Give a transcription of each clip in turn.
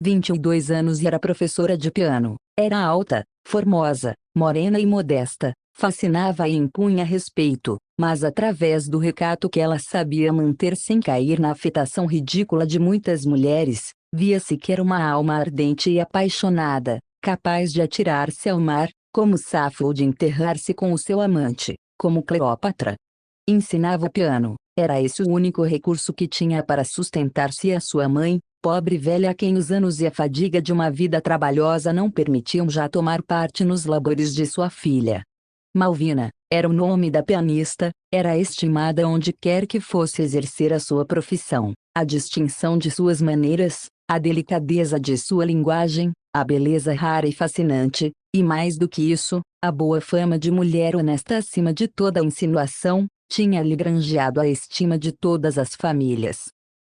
22 anos e era professora de piano. Era alta, formosa, morena e modesta, fascinava e impunha respeito, mas através do recato que ela sabia manter sem cair na afetação ridícula de muitas mulheres, via-se que era uma alma ardente e apaixonada, capaz de atirar-se ao mar, como Safo, ou de enterrar-se com o seu amante, como Cleópatra. Ensinava o piano, era esse o único recurso que tinha para sustentar-se e a sua mãe, pobre velha a quem os anos e a fadiga de uma vida trabalhosa não permitiam já tomar parte nos labores de sua filha. Malvina, era o nome da pianista, era estimada onde quer que fosse exercer a sua profissão. A distinção de suas maneiras, a delicadeza de sua linguagem, a beleza rara e fascinante, e mais do que isso, a boa fama de mulher honesta acima de toda insinuação, tinha-lhe granjeado a estima de todas as famílias.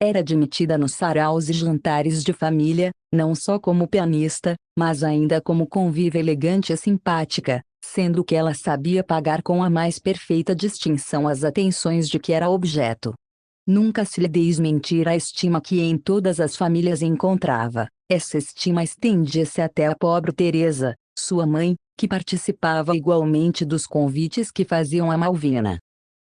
Era admitida nos saraus e jantares de família, não só como pianista, mas ainda como conviva elegante e simpática, sendo que ela sabia pagar com a mais perfeita distinção as atenções de que era objeto. Nunca se lhe desmentir a estima que em todas as famílias encontrava. Essa estima estendia-se até a pobre Teresa, sua mãe, que participava igualmente dos convites que faziam a Malvina.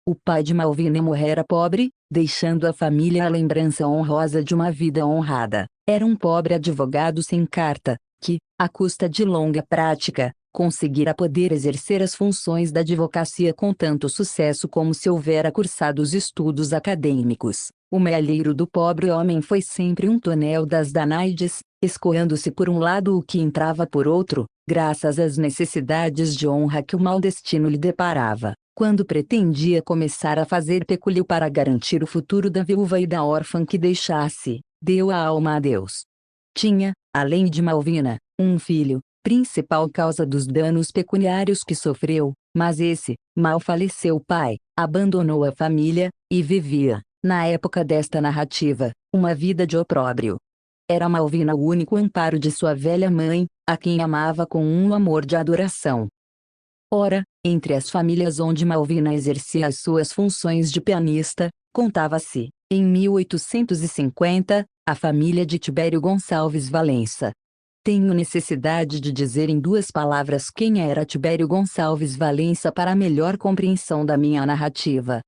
O pai de Malvina morrera pobre, deixando à família a lembrança honrosa de uma vida honrada. Era um pobre advogado sem carta, que, à custa de longa prática, conseguira poder exercer as funções da advocacia com tanto sucesso como se houvera cursado os estudos acadêmicos. O malheiro do pobre homem foi sempre um tonel das Danaides, escoando-se por um lado o que entrava por outro, graças às necessidades de honra que o mau destino lhe deparava. Quando pretendia começar a fazer pecúlio para garantir o futuro da viúva e da órfã que deixasse, deu a alma a Deus. Tinha, além de Malvina, um filho, principal causa dos danos pecuniários que sofreu, mas esse, mal faleceu o pai, abandonou a família, e vivia, na época desta narrativa, uma vida de opróbrio. Era Malvina o único amparo de sua velha mãe, a quem amava com um amor de adoração. Ora, entre as famílias onde Malvina exercia as suas funções de pianista, contava-se, em 1850, a família de Tibério Gonçalves Valença. Tenho necessidade de dizer em duas palavras quem era Tibério Gonçalves Valença para melhor compreensão da minha narrativa.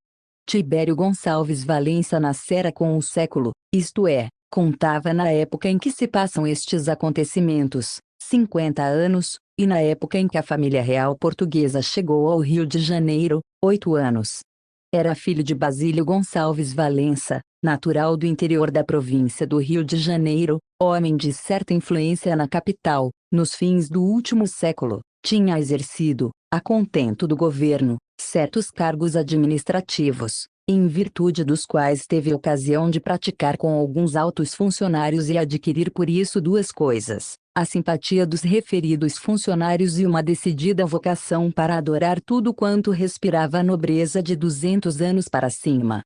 Tibério Gonçalves Valença nascera com o século, isto é, contava na época em que se passam estes acontecimentos, 50 anos, e na época em que a família real portuguesa chegou ao Rio de Janeiro, 8 anos. Era filho de Basílio Gonçalves Valença, natural do interior da província do Rio de Janeiro, homem de certa influência na capital. Nos fins do último século, tinha exercido, a contento do governo, certos cargos administrativos, em virtude dos quais teve ocasião de praticar com alguns altos funcionários e adquirir por isso duas coisas: a simpatia dos referidos funcionários e uma decidida vocação para adorar tudo quanto respirava a nobreza de 200 anos para cima.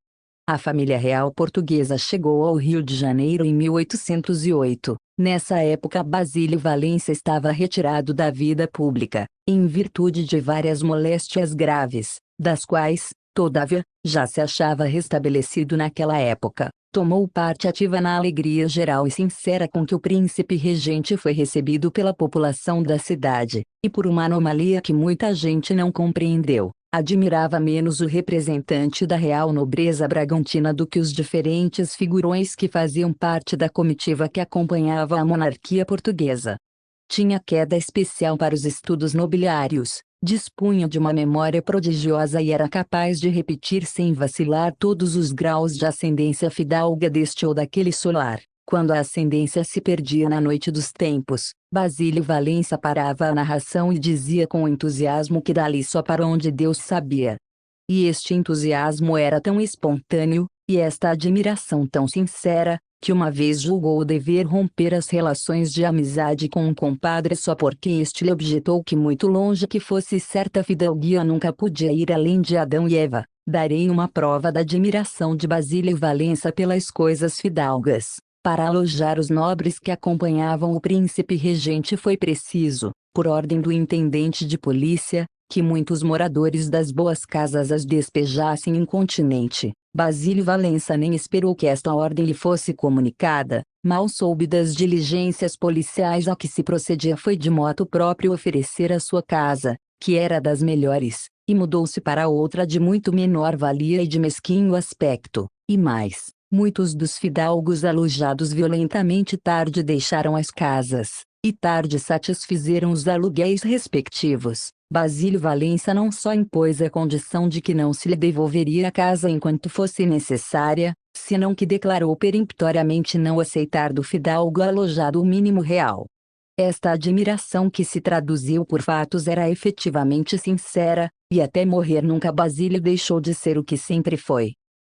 A família real portuguesa chegou ao Rio de Janeiro em 1808. Nessa época Basílio Valença estava retirado da vida pública, em virtude de várias moléstias graves, das quais, todavia, já se achava restabelecido naquela época. Tomou parte ativa na alegria geral e sincera com que o príncipe regente foi recebido pela população da cidade, e por uma anomalia que muita gente não compreendeu, admirava menos o representante da real nobreza bragantina do que os diferentes figurões que faziam parte da comitiva que acompanhava a monarquia portuguesa. Tinha queda especial para os estudos nobiliários, dispunha de uma memória prodigiosa e era capaz de repetir sem vacilar todos os graus de ascendência fidalga deste ou daquele solar. Quando a ascendência se perdia na noite dos tempos, Basílio Valença parava a narração e dizia com entusiasmo que dali só para onde Deus sabia. E este entusiasmo era tão espontâneo, e esta admiração tão sincera, que uma vez julgou o dever romper as relações de amizade com um compadre só porque este lhe objetou que muito longe que fosse certa fidalguia nunca podia ir além de Adão e Eva. Darei uma prova da admiração de Basílio Valença pelas coisas fidalgas. Para alojar os nobres que acompanhavam o príncipe regente foi preciso, por ordem do intendente de polícia, que muitos moradores das boas casas as despejassem incontinenti. Basílio Valença nem esperou que esta ordem lhe fosse comunicada, Mal soube das diligências policiais a que se procedia, foi de moto próprio oferecer a sua casa, que era das melhores, e mudou-se para outra de muito menor valia e de mesquinho aspecto, e mais. Muitos dos fidalgos alojados violentamente tarde deixaram as casas, e tarde satisfizeram os aluguéis respectivos. Basílio Valença não só impôs a condição de que não se lhe devolveria a casa enquanto fosse necessária, senão que declarou peremptoriamente não aceitar do fidalgo alojado o mínimo real. Esta admiração, que se traduziu por fatos, era efetivamente sincera, e até morrer nunca Basílio deixou de ser o que sempre foi.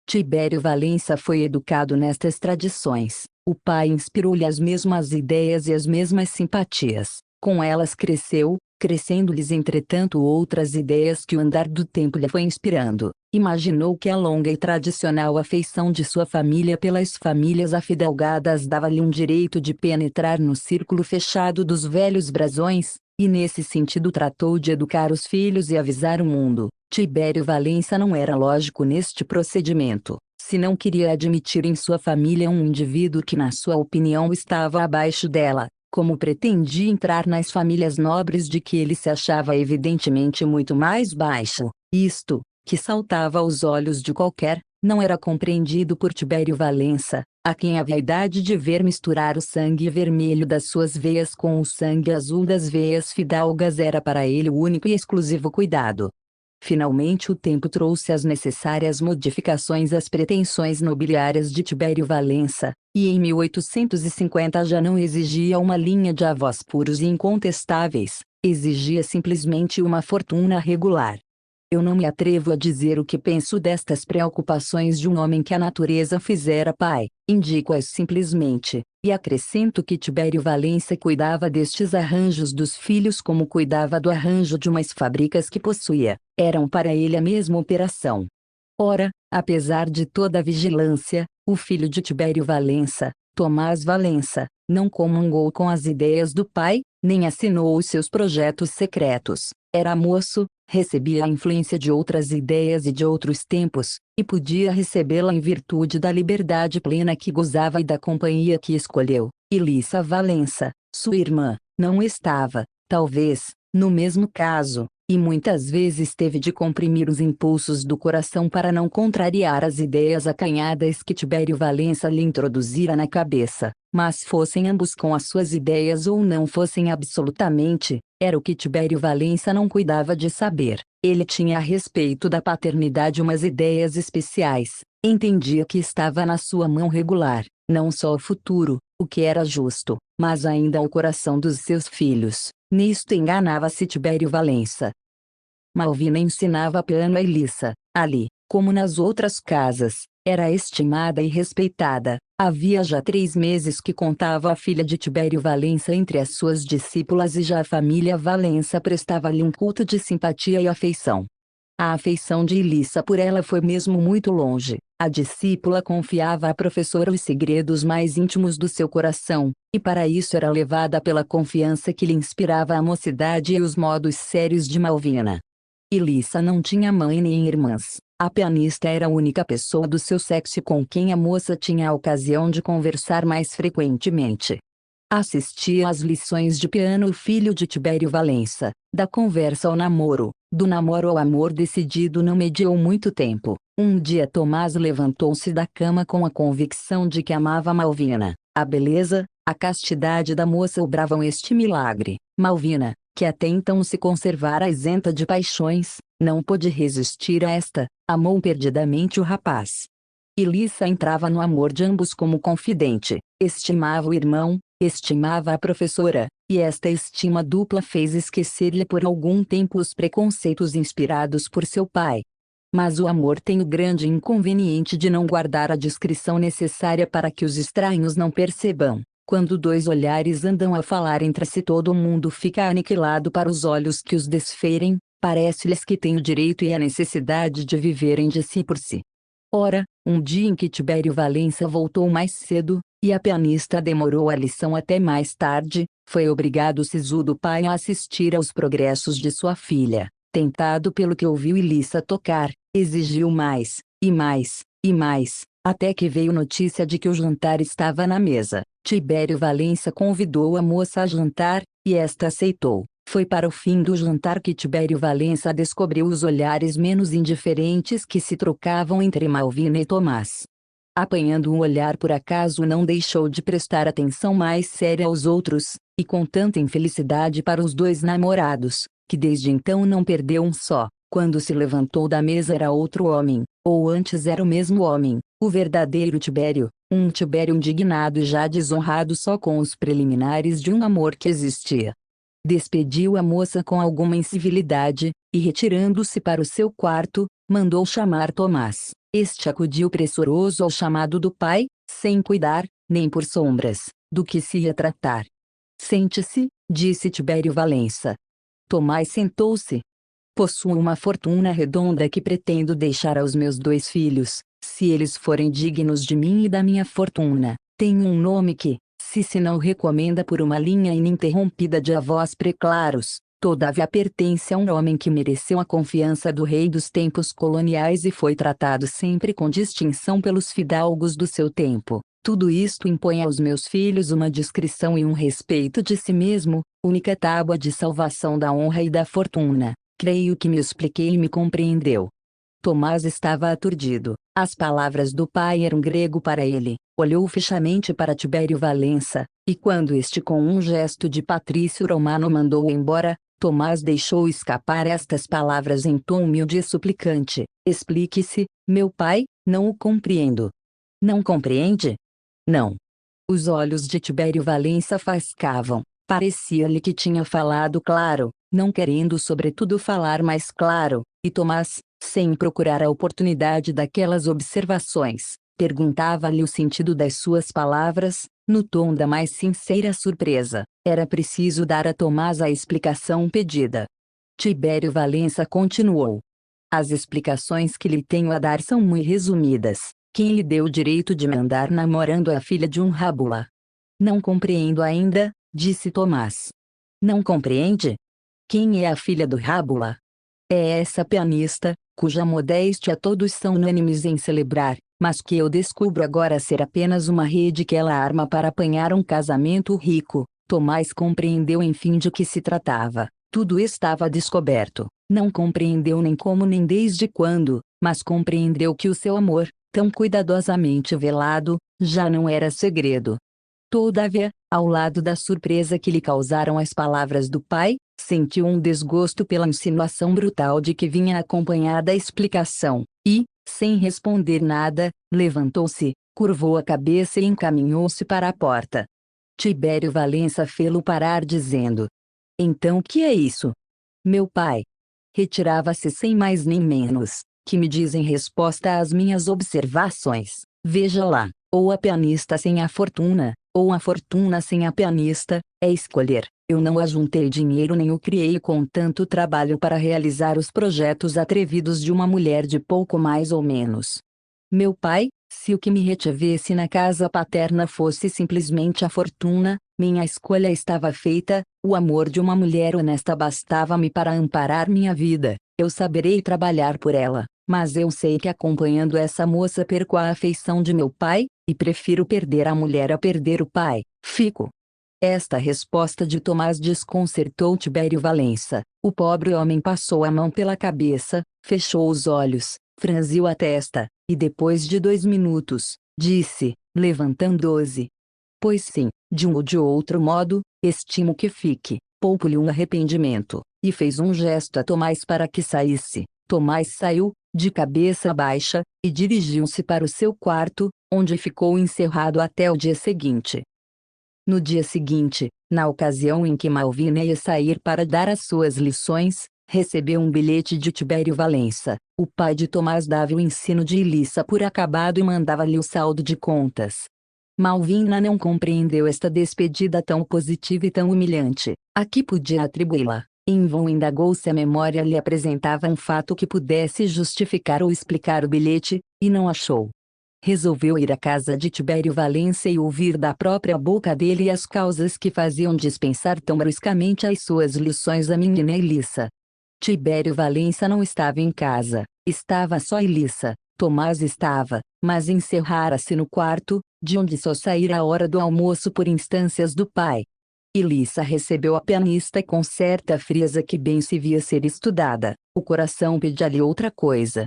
Tibério Valença foi educado nestas tradições. O pai inspirou-lhe as mesmas ideias e as mesmas simpatias. Com elas cresceu, crescendo-lhes entretanto outras ideias que o andar do tempo lhe foi inspirando. Imaginou que a longa e tradicional afeição de sua família pelas famílias afidalgadas dava-lhe um direito de penetrar no círculo fechado dos velhos brasões, e nesse sentido tratou de educar os filhos e avisar o mundo. Tibério Valença não era lógico neste procedimento, se não queria admitir em sua família um indivíduo que na sua opinião estava abaixo dela, como pretendia entrar nas famílias nobres de que ele se achava evidentemente muito mais baixo. Isto, que saltava aos olhos de qualquer, não era compreendido por Tibério Valença, a quem a vaidade de ver misturar o sangue vermelho das suas veias com o sangue azul das veias fidalgas era para ele o único e exclusivo cuidado. Finalmente o tempo trouxe as necessárias modificações às pretensões nobiliárias de Tibério Valença, e em 1850 já não exigia uma linha de avós puros e incontestáveis, exigia simplesmente uma fortuna regular. Eu não me atrevo a dizer o que penso destas preocupações de um homem que a natureza fizera pai, indico-as simplesmente, e acrescento que Tibério Valença cuidava destes arranjos dos filhos como cuidava do arranjo de umas fábricas que possuía, eram para ele a mesma operação. Ora, apesar de toda a vigilância, o filho de Tibério Valença, Tomás Valença, não comungou com as ideias do pai, nem assinou os seus projetos secretos. Era moço, recebia a influência de outras ideias e de outros tempos, e podia recebê-la em virtude da liberdade plena que gozava e da companhia que escolheu. Ilissa Valença, sua irmã, não estava, talvez, no mesmo caso, e muitas vezes teve de comprimir os impulsos do coração para não contrariar as ideias acanhadas que Tibério Valença lhe introduzira na cabeça, mas fossem ambos com as suas ideias ou não fossem absolutamente, era o que Tibério Valença não cuidava de saber. Ele tinha a respeito da paternidade umas ideias especiais, entendia que estava na sua mão regular, não só o futuro, o que era justo, mas ainda o coração dos seus filhos. Nisto enganava-se Tibério Valença. Malvina ensinava piano a Ilissa. Ali, como nas outras casas, era estimada e respeitada. Havia já 3 meses que contava a filha de Tibério Valença entre as suas discípulas e já a família Valença prestava-lhe um culto de simpatia e afeição. A afeição de Ilissa por ela foi mesmo muito longe. A discípula confiava à professora os segredos mais íntimos do seu coração, e para isso era levada pela confiança que lhe inspirava a mocidade e os modos sérios de Malvina. Ilissa não tinha mãe nem irmãs. A pianista era a única pessoa do seu sexo com quem a moça tinha a ocasião de conversar mais frequentemente. Assistia às lições de piano o filho de Tibério Valença. Da conversa ao namoro, do namoro ao amor decidido não mediou muito tempo. Um dia Tomás levantou-se da cama com a convicção de que amava Malvina. A beleza, a castidade da moça obravam este milagre. Malvina, que até então se conservara isenta de paixões, não pôde resistir a esta, amou perdidamente o rapaz. Ilissa entrava no amor de ambos como confidente, estimava o irmão, estimava a professora, e esta estima dupla fez esquecer-lhe por algum tempo os preconceitos inspirados por seu pai. Mas o amor tem o grande inconveniente de não guardar a discrição necessária para que os estranhos não percebam. Quando 2 olhares andam a falar entre si, todo o mundo fica aniquilado para os olhos que os desferem, parece-lhes que têm o direito e a necessidade de viverem de si por si. Ora, um dia em que Tibério Valença voltou mais cedo, e a pianista demorou a lição até mais tarde, foi obrigado o sisudo pai a assistir aos progressos de sua filha. Tentado pelo que ouviu Ilissa tocar, exigiu mais, e mais, e mais. até que veio notícia de que o jantar estava na mesa. Tibério Valença convidou a moça a jantar, e esta aceitou. Foi para o fim do jantar que Tibério Valença descobriu os olhares menos indiferentes que se trocavam entre Malvina e Tomás. Apanhando um olhar por acaso, não deixou de prestar atenção mais séria aos outros, e com tanta infelicidade para os dois namorados, que desde então não perdeu um só. Quando se levantou da mesa era outro homem, ou antes era o mesmo homem, o verdadeiro Tibério, um Tibério indignado e já desonrado só com os preliminares de um amor que existia. Despediu a moça com alguma incivilidade, e retirando-se para o seu quarto, mandou chamar Tomás. Este acudiu pressuroso ao chamado do pai, sem cuidar, nem por sombras, do que se ia tratar. Sente-se, disse Tibério Valença. Tomás sentou-se. Possuo uma fortuna redonda que pretendo deixar aos meus 2 filhos, se eles forem dignos de mim e da minha fortuna. Tenho um nome que, se não recomenda por uma linha ininterrompida de avós preclaros, todavia pertence a um homem que mereceu a confiança do rei dos tempos coloniais e foi tratado sempre com distinção pelos fidalgos do seu tempo. Tudo isto impõe aos meus filhos uma discrição e um respeito de si mesmo, única tábua de salvação da honra e da fortuna. Creio que me expliquei e me compreendeu. Tomás estava aturdido. As palavras do pai eram grego para ele. Olhou fixamente para Tibério Valença, e quando este com um gesto de patrício romano mandou-o embora, Tomás deixou escapar estas palavras em tom humilde e suplicante. Explique-se, meu pai, não o compreendo. Não compreende? Não. Os olhos de Tibério Valença faiscavam. Parecia-lhe que tinha falado claro, não querendo sobretudo falar mais claro, e Tomás, sem procurar a oportunidade daquelas observações, perguntava-lhe o sentido das suas palavras, no tom da mais sincera surpresa. Era preciso dar a Tomás a explicação pedida. Tibério Valença continuou. As explicações que lhe tenho a dar são muito resumidas. Quem lhe deu o direito de me andar namorando a filha de um rábula? Não compreendo ainda, disse Tomás. Não compreende? Quem é a filha do rábula? É essa pianista, cuja modéstia todos são unânimes em celebrar, mas que eu descubro agora ser apenas uma rede que ela arma para apanhar um casamento rico. Tomás compreendeu enfim de que se tratava. Tudo estava descoberto. Não compreendeu nem como nem desde quando, mas compreendeu que o seu amor, tão cuidadosamente velado, já não era segredo. Todavia, ao lado da surpresa que lhe causaram as palavras do pai, sentiu um desgosto pela insinuação brutal de que vinha acompanhada a explicação, e, sem responder nada, levantou-se, curvou a cabeça e encaminhou-se para a porta. Tibério Valença fê-lo parar dizendo: Então que é isso? Meu pai. Retirava-se sem mais nem menos. Que me diz em resposta às minhas observações? Veja lá, ou a pianista sem a fortuna, ou a fortuna sem a pianista, é escolher. Eu não ajuntei dinheiro nem o criei com tanto trabalho para realizar os projetos atrevidos de uma mulher de pouco mais ou menos. Meu pai, se o que me retivesse na casa paterna fosse simplesmente a fortuna, minha escolha estava feita, o amor de uma mulher honesta bastava-me para amparar minha vida, eu saberei trabalhar por ela, mas eu sei que acompanhando essa moça perco a afeição de meu pai, e prefiro perder a mulher a perder o pai, fico. Esta resposta de Tomás desconcertou Tibério Valença. O pobre homem passou a mão pela cabeça, fechou os olhos, franziu a testa, e depois de 2 minutos, disse, levantando-se: Pois sim, de um ou de outro modo, estimo que fique, poupo-lhe um arrependimento, e fez um gesto a Tomás para que saísse. Tomás saiu, de cabeça baixa, e dirigiu-se para o seu quarto, onde ficou encerrado até o dia seguinte. No dia seguinte, na ocasião em que Malvina ia sair para dar as suas lições, recebeu um bilhete de Tibério Valença. O pai de Tomás dava o ensino de Ilissa por acabado e mandava-lhe o saldo de contas. Malvina não compreendeu esta despedida tão positiva e tão humilhante. A que podia atribuí-la? Em vão indagou se a memória lhe apresentava um fato que pudesse justificar ou explicar o bilhete, e não achou. Resolveu ir à casa de Tibério Valença e ouvir da própria boca dele as causas que faziam dispensar tão bruscamente as suas lições a menina Ilissa. Tibério Valença não estava em casa, estava só Ilissa. Tomás estava, mas encerrara-se no quarto, de onde só saíra a hora do almoço por instâncias do pai. Elissa recebeu a pianista com certa frieza que bem se via ser estudada. O coração pedia-lhe outra coisa.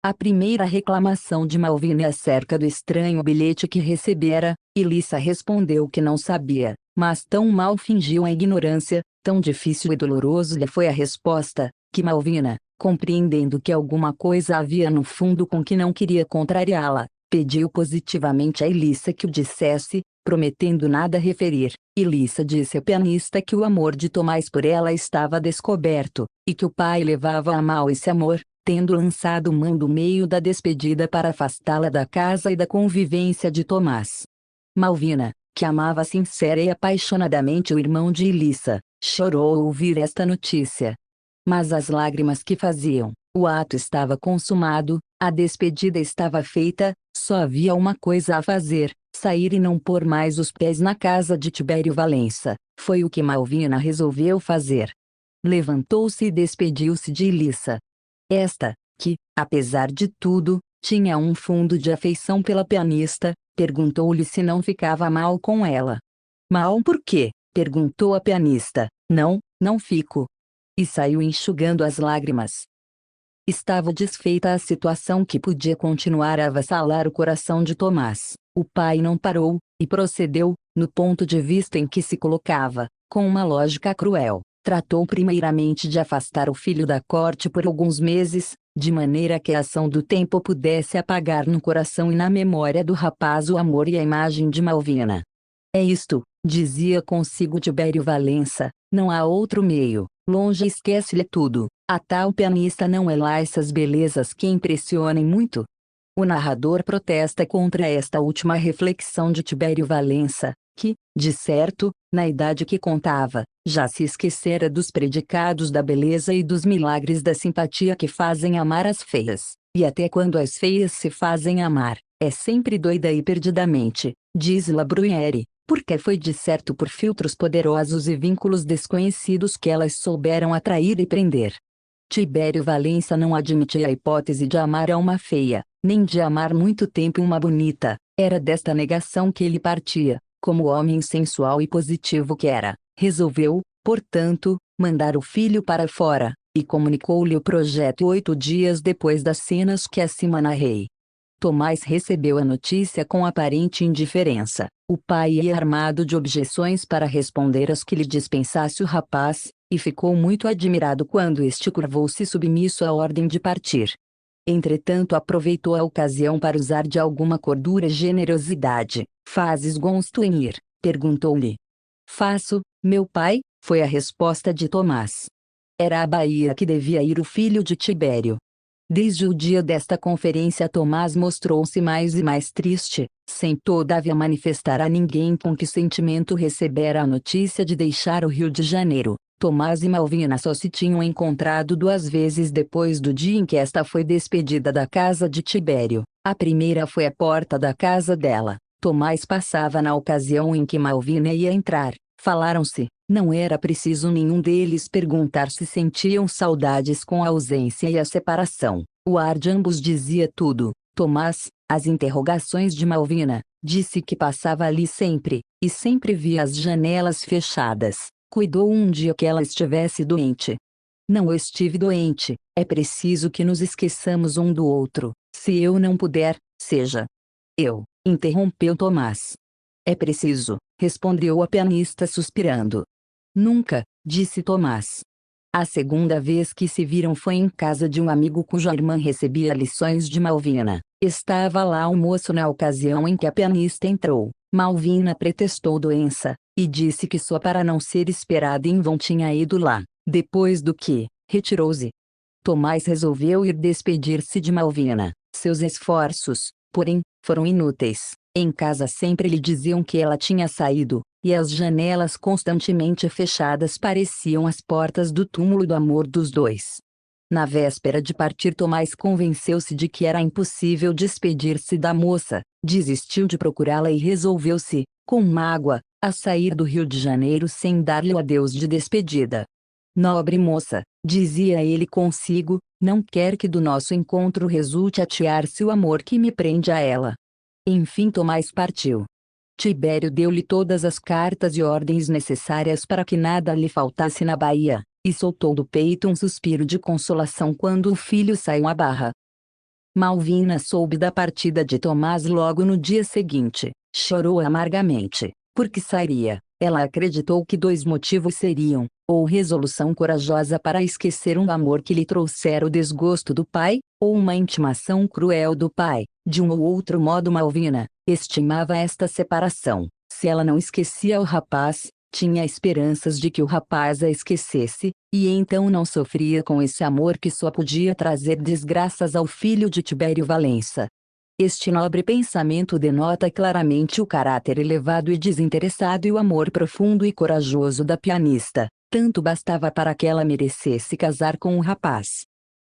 A primeira reclamação de Malvina acerca do estranho bilhete que recebera, Elissa respondeu que não sabia, mas tão mal fingiu a ignorância, tão difícil e doloroso lhe foi a resposta, que Malvina, compreendendo que alguma coisa havia no fundo com que não queria contrariá-la, pediu positivamente a Elissa que o dissesse, prometendo nada referir. Elissa disse à pianista que o amor de Tomás por ela estava descoberto, e que o pai levava a mal esse amor, tendo lançado mão do meio da despedida para afastá-la da casa e da convivência de Tomás. Malvina, que amava sincera e apaixonadamente o irmão de Elissa, chorou ao ouvir esta notícia. Mas as lágrimas que faziam, o ato estava consumado, a despedida estava feita, só havia uma coisa a fazer, sair e não pôr mais os pés na casa de Tibério Valença. Foi o que Malvina resolveu fazer. Levantou-se e despediu-se de Elissa. Esta, que, apesar de tudo, tinha um fundo de afeição pela pianista, perguntou-lhe se não ficava mal com ela. Mal por quê? Perguntou a pianista. Não, não fico. E saiu enxugando as lágrimas. Estava desfeita a situação que podia continuar a avassalar o coração de Tomás. O pai não parou, e procedeu, no ponto de vista em que se colocava, com uma lógica cruel. Tratou primeiramente de afastar o filho da corte por alguns meses, de maneira que a ação do tempo pudesse apagar no coração e na memória do rapaz o amor e a imagem de Malvina. É isto, dizia consigo Tibério Valença, não há outro meio, longe esquece-lhe tudo, a tal pianista não é lá essas belezas que impressionem muito. O narrador protesta contra esta última reflexão de Tibério Valença, que, de certo, na idade que contava, já se esquecera dos predicados da beleza e dos milagres da simpatia que fazem amar as feias, e até quando as feias se fazem amar, é sempre doida e perdidamente, diz La Bruyère, porque foi de certo por filtros poderosos e vínculos desconhecidos que elas souberam atrair e prender. Tibério Valença não admitia a hipótese de amar a uma feia, nem de amar muito tempo uma bonita, era desta negação que ele partia. Como homem sensual e positivo que era, resolveu, portanto, mandar o filho para fora, e comunicou-lhe o projeto 8 dias depois das cenas que acima narrei. Tomás recebeu a notícia com aparente indiferença. O pai ia armado de objeções para responder às que lhe dispensasse o rapaz, e ficou muito admirado quando este curvou-se submisso à ordem de partir. Entretanto aproveitou a ocasião para usar de alguma cordura e generosidade. Fazes gosto em ir? Perguntou-lhe. Faço, meu pai, foi a resposta de Tomás. Era à Bahia que devia ir o filho de Tibério. Desde o dia desta conferência Tomás mostrou-se mais e mais triste, sem todavia manifestar a ninguém com que sentimento recebera a notícia de deixar o Rio de Janeiro. Tomás e Malvina só se tinham encontrado 2 vezes depois do dia em que esta foi despedida da casa de Tibério. A primeira foi à porta da casa dela. Tomás passava na ocasião em que Malvina ia entrar. Falaram-se, não era preciso nenhum deles perguntar se sentiam saudades com a ausência e a separação. O ar de ambos dizia tudo. Tomás, às interrogações de Malvina, disse que passava ali sempre, e sempre via as janelas fechadas. Cuidou um dia que ela estivesse doente. Não estive doente, é preciso que nos esqueçamos um do outro. Se eu não puder, seja eu, interrompeu Tomás. É preciso, respondeu a pianista suspirando. Nunca, disse Tomás. A segunda vez que se viram foi em casa de um amigo cuja irmã recebia lições de Malvina. Estava lá o moço na ocasião em que a pianista entrou. Malvina pretextou doença, e disse que só para não ser esperada em vão tinha ido lá. Depois do que, retirou-se. Tomás resolveu ir despedir-se de Malvina. Seus esforços, porém, foram inúteis. Em casa sempre lhe diziam que ela tinha saído, e as janelas constantemente fechadas pareciam as portas do túmulo do amor dos dois. Na véspera de partir Tomás convenceu-se de que era impossível despedir-se da moça, desistiu de procurá-la e resolveu-se, com mágoa, a sair do Rio de Janeiro sem dar-lhe o adeus de despedida. Nobre moça, dizia ele consigo, não quer que do nosso encontro resulte atiar-se o amor que me prende a ela. Enfim Tomás partiu. Tibério deu-lhe todas as cartas e ordens necessárias para que nada lhe faltasse na Bahia, e soltou do peito um suspiro de consolação quando o filho saiu à barra. Malvina soube da partida de Tomás logo no dia seguinte, chorou amargamente, porque sairia. Ela acreditou que dois motivos seriam, ou resolução corajosa para esquecer um amor que lhe trouxera o desgosto do pai, ou uma intimação cruel do pai. De um ou outro modo Malvina estimava esta separação. Se ela não esquecia o rapaz, tinha esperanças de que o rapaz a esquecesse, e então não sofria com esse amor que só podia trazer desgraças ao filho de Tibério Valença. Este nobre pensamento denota claramente o caráter elevado e desinteressado e o amor profundo e corajoso da pianista. Tanto bastava para que ela merecesse casar com o rapaz.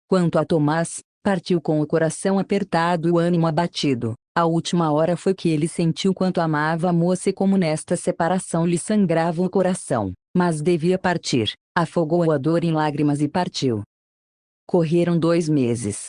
Quanto a Tomás, partiu com o coração apertado e o ânimo abatido. A última hora foi que ele sentiu quanto amava a moça e como nesta separação lhe sangrava o coração. Mas devia partir. Afogou a dor em lágrimas e partiu. Correram 2 meses.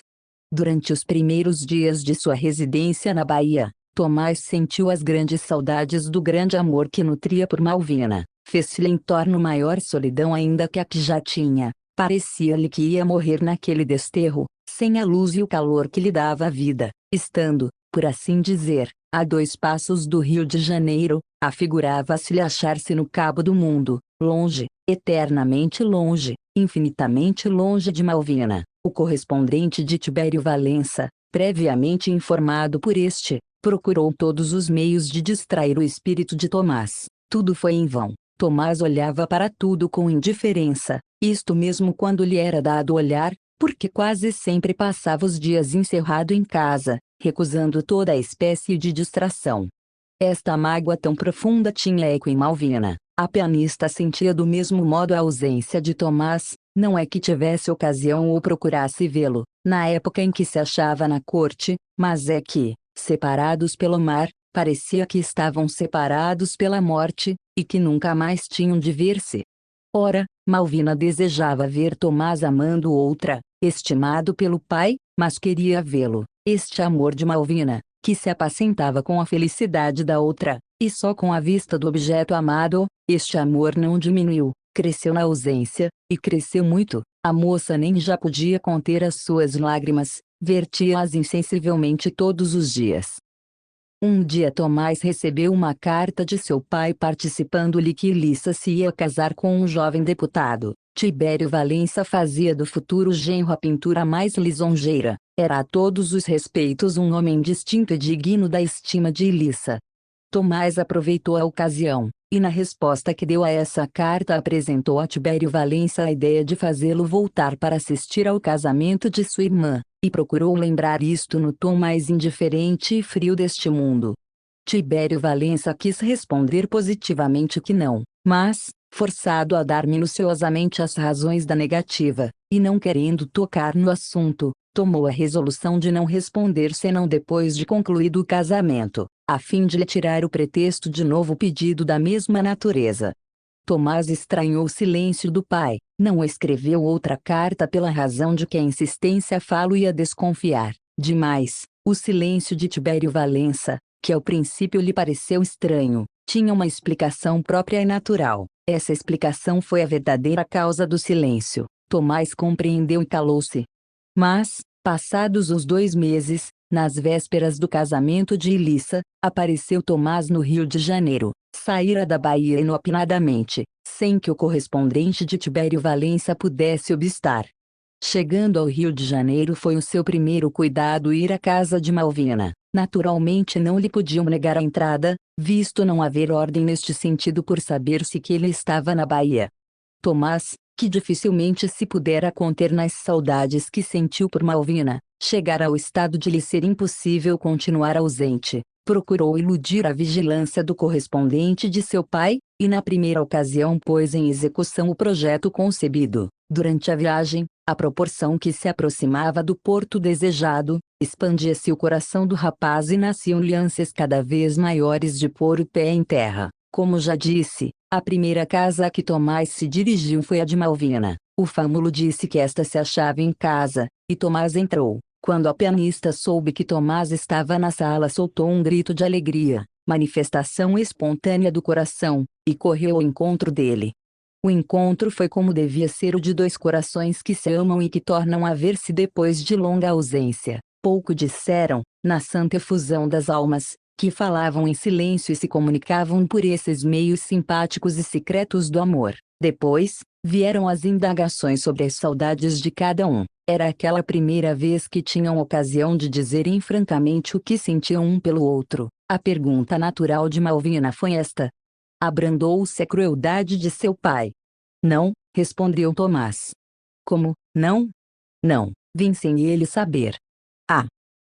Durante os primeiros dias de sua residência na Bahia, Tomás sentiu as grandes saudades do grande amor que nutria por Malvina. Fez-se-lhe em torno maior solidão ainda que a que já tinha. Parecia-lhe que ia morrer naquele desterro, sem a luz e o calor que lhe dava a vida, estando, por assim dizer, a 2 passos do Rio de Janeiro. Afigurava-se-lhe achar-se no cabo do mundo, longe, eternamente longe, infinitamente longe de Malvina. O correspondente de Tibério Valença, previamente informado por este, procurou todos os meios de distrair o espírito de Tomás. Tudo foi em vão. Tomás olhava para tudo com indiferença, isto mesmo quando lhe era dado olhar, porque quase sempre passava os dias encerrado em casa, recusando toda a espécie de distração. Esta mágoa tão profunda tinha eco em Malvina. A pianista sentia do mesmo modo a ausência de Tomás, não é que tivesse ocasião ou procurasse vê-lo, na época em que se achava na corte, mas é que, separados pelo mar, parecia que estavam separados pela morte, e que nunca mais tinham de ver-se. Ora, Malvina desejava ver Tomás amando outra, estimado pelo pai, mas queria vê-lo. Este amor de Malvina, que se apacentava com a felicidade da outra, e só com a vista do objeto amado, este amor não diminuiu, cresceu na ausência, e cresceu muito. A moça nem já podia conter as suas lágrimas, vertia-as insensivelmente todos os dias. Um dia Tomás recebeu uma carta de seu pai participando-lhe que Ilissa se ia casar com um jovem deputado. Tibério Valença fazia do futuro genro a pintura mais lisonjeira. Era a todos os respeitos um homem distinto e digno da estima de Ilissa. Tomás aproveitou a ocasião, e na resposta que deu a essa carta apresentou a Tibério Valença a ideia de fazê-lo voltar para assistir ao casamento de sua irmã, e procurou lembrar isto no tom mais indiferente e frio deste mundo. Tibério Valença quis responder positivamente que não, mas, forçado a dar minuciosamente as razões da negativa, e não querendo tocar no assunto, tomou a resolução de não responder senão depois de concluído o casamento, a fim de lhe tirar o pretexto de novo pedido da mesma natureza. Tomás estranhou o silêncio do pai, não escreveu outra carta pela razão de que a insistência falo-ia desconfiar. Demais, o silêncio de Tibério Valença, que ao princípio lhe pareceu estranho, tinha uma explicação própria e natural. Essa explicação foi a verdadeira causa do silêncio. Tomás compreendeu e calou-se. Mas, passados os 2 meses, nas vésperas do casamento de Ilissa, apareceu Tomás no Rio de Janeiro. Saíra da Bahia inopinadamente, sem que o correspondente de Tibério Valença pudesse obstar. Chegando ao Rio de Janeiro foi o seu primeiro cuidado ir à casa de Malvina. Naturalmente não lhe podiam negar a entrada, visto não haver ordem neste sentido por saber-se que ele estava na Bahia. Tomás, que dificilmente se pudera conter nas saudades que sentiu por Malvina, chegara ao estado de lhe ser impossível continuar ausente, procurou iludir a vigilância do correspondente de seu pai, e na primeira ocasião pôs em execução o projeto concebido. Durante a viagem, à proporção que se aproximava do porto desejado, expandia-se o coração do rapaz e nasciam-lhe ânsias cada vez maiores de pôr o pé em terra. Como já disse, a primeira casa a que Tomás se dirigiu foi a de Malvina. O Fâmulo disse que esta se achava em casa, e Tomás entrou. Quando a pianista soube que Tomás estava na sala, soltou um grito de alegria, manifestação espontânea do coração, e correu ao encontro dele. O encontro foi como devia ser o de dois corações que se amam e que tornam a ver-se depois de longa ausência. Pouco disseram, na santa efusão das almas, que falavam em silêncio e se comunicavam por esses meios simpáticos e secretos do amor. Depois, vieram as indagações sobre as saudades de cada um. Era aquela primeira vez que tinham ocasião de dizerem francamente o que sentiam um pelo outro. A pergunta natural de Malvina foi esta: abrandou-se a crueldade de seu pai? Não, respondeu Tomás. Como, não? Não, vim sem ele saber. Ah!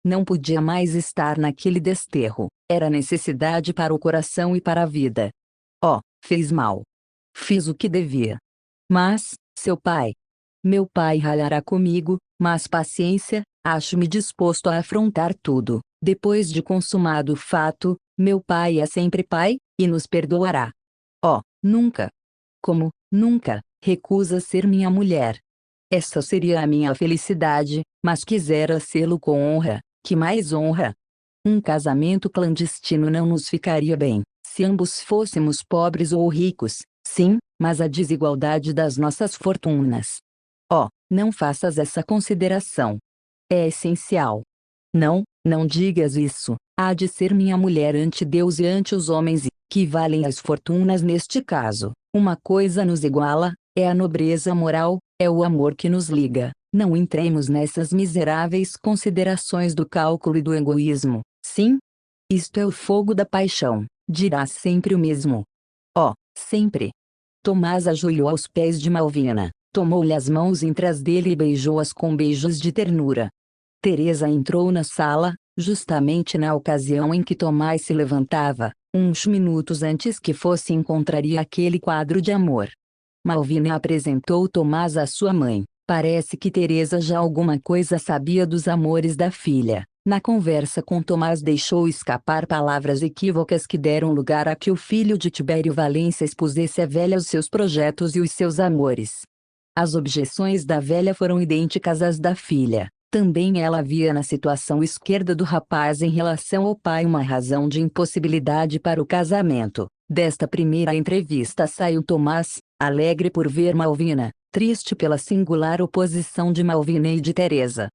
Não podia mais estar naquele desterro. Era necessidade para o coração e para a vida. Oh, fez mal. Fiz o que devia. Mas, seu pai. Meu pai ralhará comigo, mas paciência, acho-me disposto a afrontar tudo. Depois de consumado o fato, meu pai é sempre pai, e nos perdoará. Oh, nunca. Como, nunca, recusa ser minha mulher. Essa seria a minha felicidade, mas quisera sê-lo com honra. Que mais honra? Um casamento clandestino não nos ficaria bem, se ambos fôssemos pobres ou ricos, sim, mas a desigualdade das nossas fortunas. Oh, não faças essa consideração. É essencial. Não, não digas isso. Há de ser minha mulher ante Deus e ante os homens, e que valem as fortunas neste caso. Uma coisa nos iguala, é a nobreza moral, é o amor que nos liga. Não entremos nessas miseráveis considerações do cálculo e do egoísmo. Sim? Isto é o fogo da paixão. Dirás sempre o mesmo. Oh, sempre. Tomás ajoelhou aos pés de Malvina, tomou-lhe as mãos entre as dele e beijou-as com beijos de ternura. Teresa entrou na sala, justamente na ocasião em que Tomás se levantava, uns minutos antes que fosse encontraria aquele quadro de amor. Malvina apresentou Tomás à sua mãe. Parece que Teresa já alguma coisa sabia dos amores da filha. Na conversa com Tomás deixou escapar palavras equívocas que deram lugar a que o filho de Tibério Valência expusesse à velha os seus projetos e os seus amores. As objeções da velha foram idênticas às da filha. Também ela via na situação esquerda do rapaz em relação ao pai uma razão de impossibilidade para o casamento. Desta primeira entrevista saiu Tomás, alegre por ver Malvina, triste pela singular oposição de Malvina e de Teresa.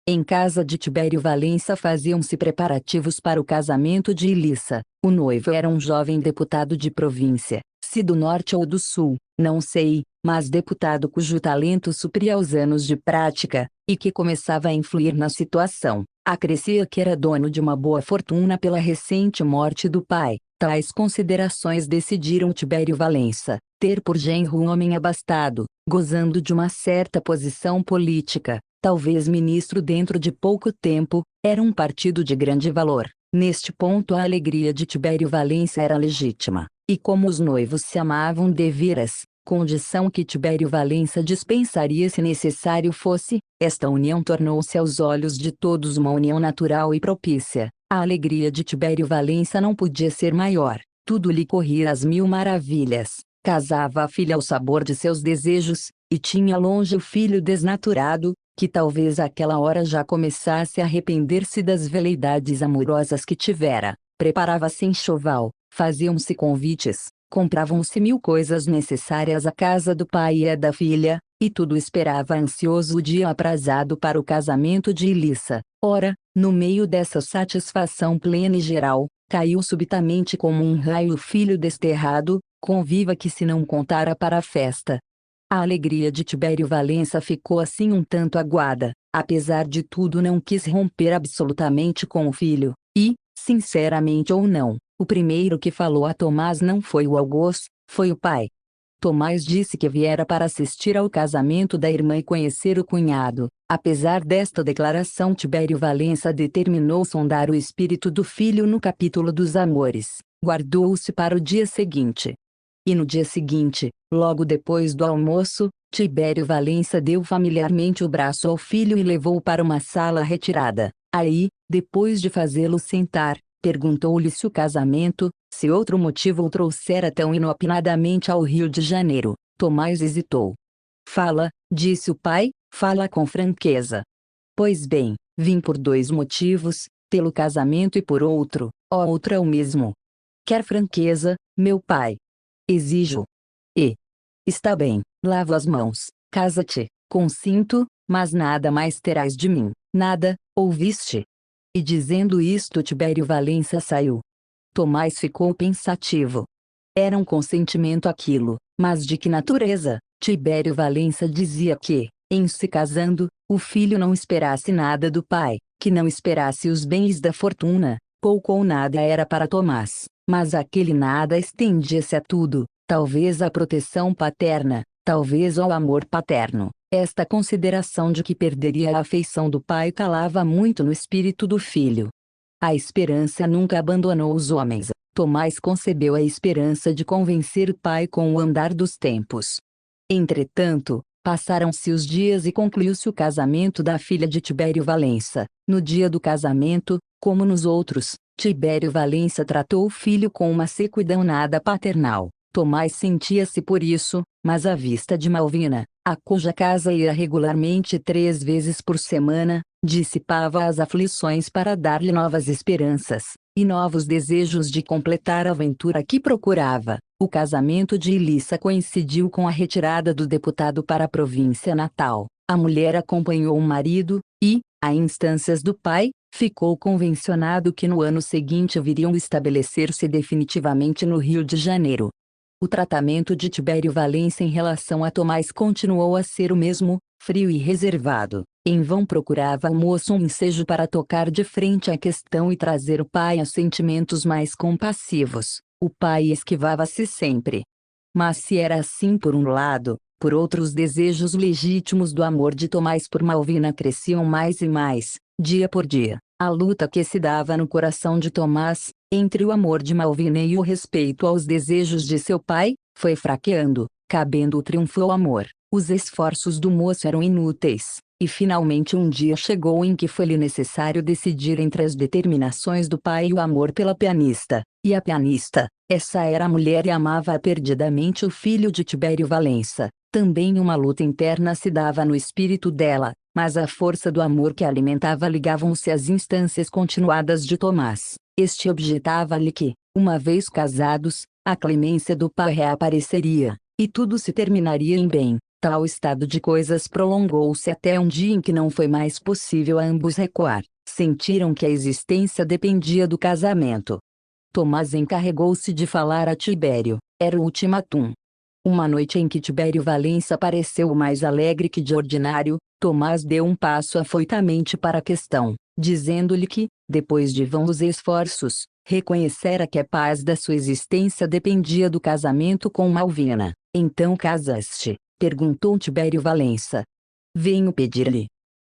Em casa de Tibério Valência faziam-se preparativos para o casamento de Ilissa. O noivo era um jovem deputado de província, se do norte ou do sul, não sei, mas deputado cujo talento supria aos anos de prática, e que começava a influir na situação. Acrescia que era dono de uma boa fortuna pela recente morte do pai. Tais considerações decidiram Tibério Valência ter por genro um homem abastado, gozando de uma certa posição política, talvez ministro dentro de pouco tempo. Era um partido de grande valor. Neste ponto a alegria de Tibério Valência era legítima, e como os noivos se amavam deveras, condição que Tibério Valência dispensaria se necessário fosse, esta união tornou-se aos olhos de todos uma união natural e propícia. A alegria de Tibério Valência não podia ser maior, tudo lhe corria às mil maravilhas. Casava a filha ao sabor de seus desejos, e tinha longe o filho desnaturado, que talvez àquela hora já começasse a arrepender-se das veleidades amorosas que tivera. Preparava-se enxoval, faziam-se convites, compravam-se mil coisas necessárias à casa do pai e à da filha, e tudo esperava ansioso o dia aprazado para o casamento de Ilissa. Ora, no meio dessa satisfação plena e geral, caiu subitamente como um raio o filho desterrado, conviva que se não contara para a festa. A alegria de Tibério Valência ficou assim um tanto aguada. Apesar de tudo não quis romper absolutamente com o filho, e, sinceramente ou não, o primeiro que falou a Tomás não foi o algoz, foi o pai. Tomás disse que viera para assistir ao casamento da irmã e conhecer o cunhado. Apesar desta declaração, Tibério Valência determinou sondar o espírito do filho no capítulo dos amores. Guardou-se para o dia seguinte. E no dia seguinte, logo depois do almoço, Tibério Valência deu familiarmente o braço ao filho e levou-o para uma sala retirada. Aí, depois de fazê-lo sentar, perguntou-lhe se o casamento, se outro motivo o trouxera tão inopinadamente ao Rio de Janeiro. Tomás hesitou. Fala, disse o pai, fala com franqueza. Pois bem, vim por 2 motivos, pelo casamento e por outro, outro é o mesmo. Quer franqueza, meu pai? Exijo. E. Está bem, lavo as mãos, casa-te, consinto, mas nada mais terás de mim, nada, ouviste? E dizendo isto Tibério Valença saiu. Tomás ficou pensativo. Era um consentimento aquilo, mas de que natureza? Tibério Valença dizia que, em se casando, o filho não esperasse nada do pai, que não esperasse os bens da fortuna, pouco ou nada era para Tomás, mas aquele nada estendia-se a tudo, talvez à proteção paterna, talvez ao amor paterno. Esta consideração de que perderia a afeição do pai calava muito no espírito do filho. A esperança nunca abandonou os homens. Tomás concebeu a esperança de convencer o pai com o andar dos tempos. Entretanto, passaram-se os dias e concluiu-se o casamento da filha de Tibério Valença. No dia do casamento, como nos outros, Tibério Valença tratou o filho com uma sequidão nada paternal. Tomás sentia-se por isso, mas à vista de Malvina, a cuja casa ia regularmente 3 vezes por semana, dissipava as aflições para dar-lhe novas esperanças, e novos desejos de completar a aventura que procurava. O casamento de Ilissa coincidiu com a retirada do deputado para a província natal. A mulher acompanhou o marido, e, a instâncias do pai, ficou convencionado que no ano seguinte viriam estabelecer-se definitivamente no Rio de Janeiro. O tratamento de Tibério Valença em relação a Tomás continuou a ser o mesmo, frio e reservado. Em vão procurava o moço um ensejo para tocar de frente a questão e trazer o pai a sentimentos mais compassivos. O pai esquivava-se sempre. Mas se era assim por um lado, por outro os desejos legítimos do amor de Tomás por Malvina cresciam mais e mais, dia por dia. A luta que se dava no coração de Tomás, entre o amor de Malvina e o respeito aos desejos de seu pai, foi fraqueando, cabendo o triunfo ao amor. Os esforços do moço eram inúteis, e finalmente um dia chegou em que foi-lhe necessário decidir entre as determinações do pai e o amor pela pianista. E a pianista, essa era a mulher e amava perdidamente o filho de Tibério Valença. Também uma luta interna se dava no espírito dela, mas a força do amor que a alimentava ligavam-se às instâncias continuadas de Tomás. Este objetava-lhe que, uma vez casados, a clemência do pai reapareceria, e tudo se terminaria em bem. Tal estado de coisas prolongou-se até um dia em que não foi mais possível a ambos recuar. Sentiram que a existência dependia do casamento. Tomás encarregou-se de falar a Tibério. Era o ultimátum. Uma noite em que Tibério Valença pareceu mais alegre que de ordinário, Tomás deu um passo afoitamente para a questão, dizendo-lhe que, depois de vãos esforços, reconhecera que a paz da sua existência dependia do casamento com Malvina. Então casaste? Perguntou Tibério Valença. Venho pedir-lhe.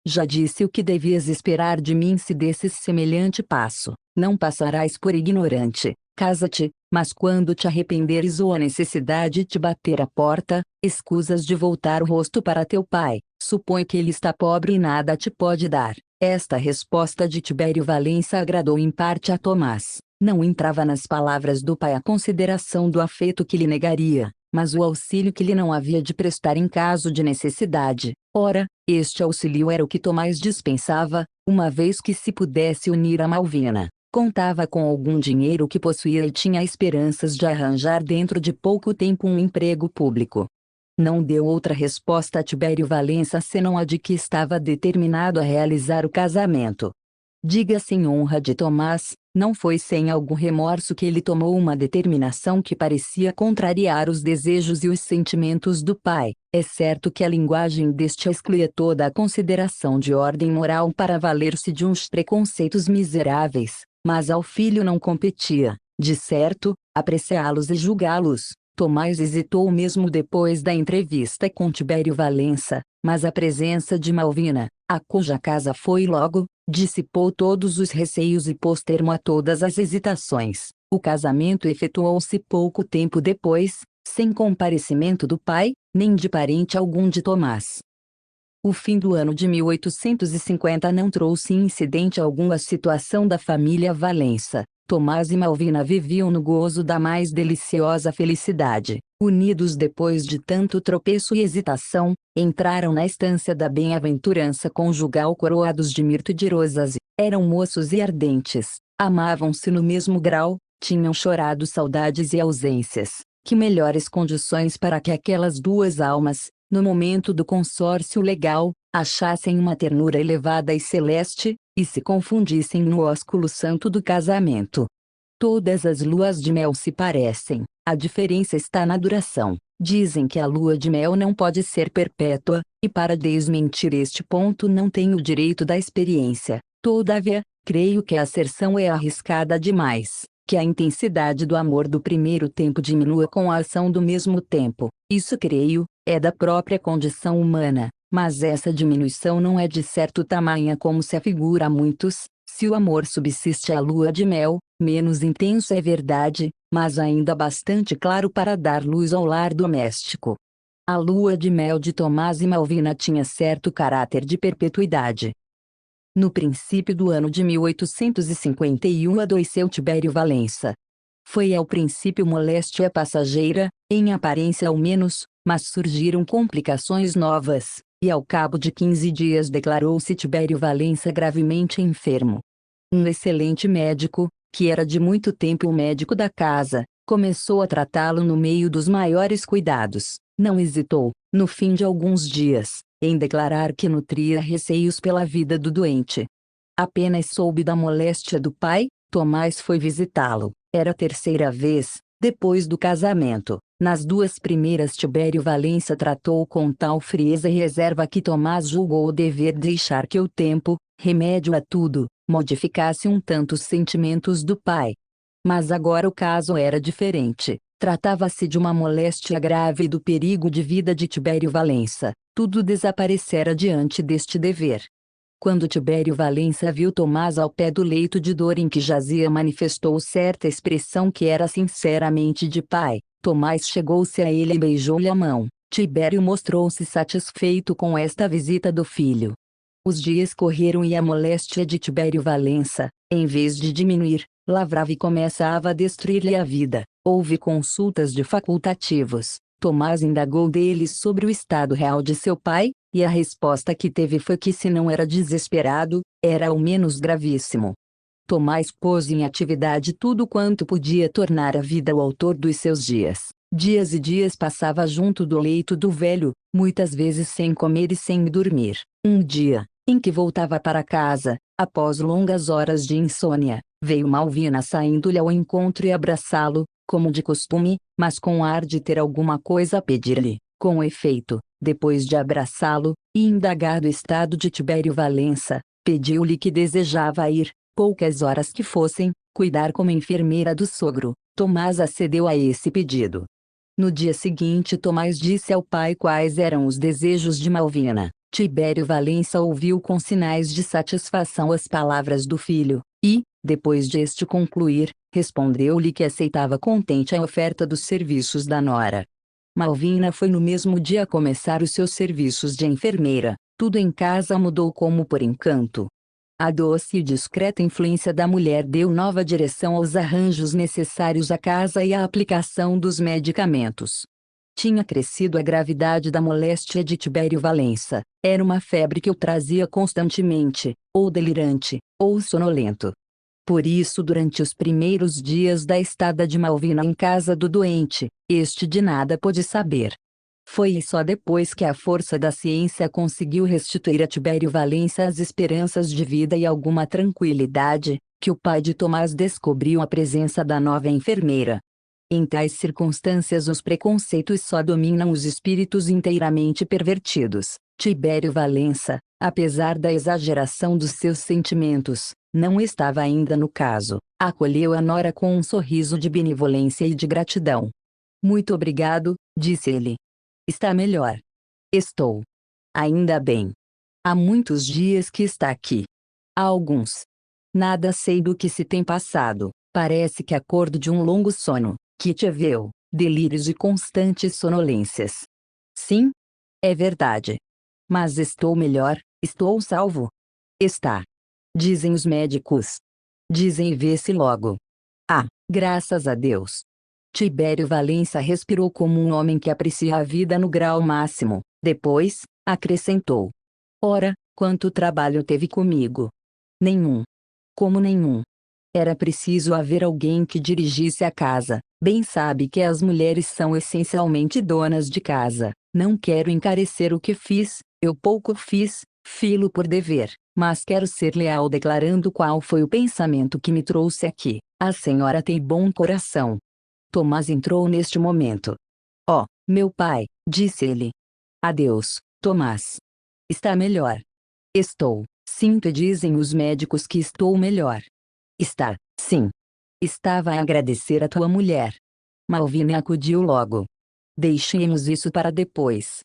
Já disse o que devias esperar de mim se desses semelhante passo. Não passarás por ignorante. Casa-te, mas quando te arrependeres ou a necessidade te bater à porta, escusas de voltar o rosto para teu pai, supõe que ele está pobre e nada te pode dar. Esta resposta de Tibério Valença agradou em parte a Tomás. Não entrava nas palavras do pai a consideração do afeto que lhe negaria, mas o auxílio que lhe não havia de prestar em caso de necessidade. Ora, este auxílio era o que Tomás dispensava, uma vez que se pudesse unir a Malvina. Contava com algum dinheiro que possuía e tinha esperanças de arranjar dentro de pouco tempo um emprego público. Não deu outra resposta a Tibério Valença senão a de que estava determinado a realizar o casamento. Diga-se em honra de Tomás, não foi sem algum remorso que ele tomou uma determinação que parecia contrariar os desejos e os sentimentos do pai. É certo que a linguagem deste excluía toda a consideração de ordem moral para valer-se de uns preconceitos miseráveis, mas ao filho não competia, de certo, apreciá-los e julgá-los. Tomás hesitou mesmo depois da entrevista com Tibério Valença, mas a presença de Malvina, a cuja casa foi logo, dissipou todos os receios e pôs termo a todas as hesitações. O casamento efetuou-se pouco tempo depois, sem comparecimento do pai, nem de parente algum de Tomás. O fim do ano de 1850 não trouxe incidente algum à situação da família Valença. Tomás e Malvina viviam no gozo da mais deliciosa felicidade. Unidos depois de tanto tropeço e hesitação, entraram na estância da bem-aventurança conjugal coroados de mirto e de rosas. Eram moços e ardentes, amavam-se no mesmo grau, tinham chorado saudades e ausências. Que melhores condições para que aquelas duas almas, no momento do consórcio legal, achassem uma ternura elevada e celeste, e se confundissem no ósculo santo do casamento. Todas as luas de mel se parecem, a diferença está na duração. Dizem que a lua de mel não pode ser perpétua, e para desmentir este ponto não tenho o direito da experiência. Todavia, creio que a asserção é arriscada demais, que a intensidade do amor do primeiro tempo diminua com a ação do mesmo tempo. Isso creio, é da própria condição humana, mas essa diminuição não é de certo tamanha como se afigura a muitos. Se o amor subsiste à lua de mel, menos intenso é verdade, mas ainda bastante claro para dar luz ao lar doméstico. A lua de mel de Tomás e Malvina tinha certo caráter de perpetuidade. No princípio do ano de 1851 adoeceu Tibério Valença. Foi ao princípio moléstia passageira, em aparência ao menos, mas surgiram complicações novas, e ao cabo de 15 dias declarou-se Tibério Valença gravemente enfermo. Um excelente médico, que era de muito tempo o médico da casa, começou a tratá-lo no meio dos maiores cuidados. Não hesitou, no fim de alguns dias, em declarar que nutria receios pela vida do doente. Apenas soube da moléstia do pai, Tomás foi visitá-lo. Era a terceira vez, depois do casamento. Nas duas primeiras Tibério Valença tratou com tal frieza e reserva que Tomás julgou o dever deixar que o tempo, remédio a tudo, modificasse um tanto os sentimentos do pai. Mas agora o caso era diferente. Tratava-se de uma moléstia grave e do perigo de vida de Tibério Valença. Tudo desaparecera diante deste dever. Quando Tibério Valença viu Tomás ao pé do leito de dor em que jazia, manifestou certa expressão que era sinceramente de pai. Tomás chegou-se a ele e beijou-lhe a mão. Tibério mostrou-se satisfeito com esta visita do filho. Os dias correram e a moléstia de Tibério Valença, em vez de diminuir, lavrava e começava a destruir-lhe a vida. Houve consultas de facultativos. Tomás indagou deles sobre o estado real de seu pai, e a resposta que teve foi que se não era desesperado, era ao menos gravíssimo. Tomás pôs em atividade tudo quanto podia tornar a vida o autor dos seus dias. Dias e dias passava junto do leito do velho, muitas vezes sem comer e sem dormir. Um dia, em que voltava para casa, após longas horas de insônia, veio Malvina saindo-lhe ao encontro e abraçá-lo, como de costume, mas com ar de ter alguma coisa a pedir-lhe. Com efeito, depois de abraçá-lo, e indagar do estado de Tibério Valença, pediu-lhe que desejava ir, poucas horas que fossem, cuidar como enfermeira do sogro. Tomás acedeu a esse pedido. No dia seguinte Tomás disse ao pai quais eram os desejos de Malvina. Tibério Valença ouviu com sinais de satisfação as palavras do filho, e, depois de este concluir, respondeu-lhe que aceitava contente a oferta dos serviços da nora. Malvina foi no mesmo dia começar os seus serviços de enfermeira. Tudo em casa mudou como por encanto. A doce e discreta influência da mulher deu nova direção aos arranjos necessários à casa e à aplicação dos medicamentos. Tinha crescido a gravidade da moléstia de Tibério Valença. Era uma febre que o trazia constantemente, ou delirante, ou sonolento. Por isso, durante os primeiros dias da estada de Malvina em casa do doente, este de nada pôde saber. Foi só depois que a força da ciência conseguiu restituir a Tibério Valença as esperanças de vida e alguma tranquilidade, que o pai de Tomás descobriu a presença da nova enfermeira. Em tais circunstâncias os preconceitos só dominam os espíritos inteiramente pervertidos. Tibério Valença, apesar da exageração dos seus sentimentos, não estava ainda no caso. Acolheu a nora com um sorriso de benevolência e de gratidão. Muito obrigado, disse ele. Está melhor. Estou. Ainda bem. Há muitos dias que está aqui. Há alguns. Nada sei do que se tem passado. Parece que acordo de um longo sono, que te viu, delírios e constantes sonolências. Sim? É verdade. Mas estou melhor, estou salvo. Está. Dizem os médicos. Dizem vê-se logo. Graças a Deus. Tibério Valença respirou como um homem que aprecia a vida no grau máximo. Depois, acrescentou: ora, quanto trabalho teve comigo? Nenhum. Como nenhum? Era preciso haver alguém que dirigisse a casa. Bem sabe que as mulheres são essencialmente donas de casa. Não quero encarecer o que fiz, eu pouco fiz, filo por dever, mas quero ser leal declarando qual foi o pensamento que me trouxe aqui. A senhora tem bom coração. Tomás entrou neste momento. Oh, meu pai, disse ele. Adeus, Tomás. Está melhor? Estou. Sinto e dizem os médicos que estou melhor. Está, sim. Estava a agradecer a tua mulher. Malvina acudiu logo. Deixemos isso para depois.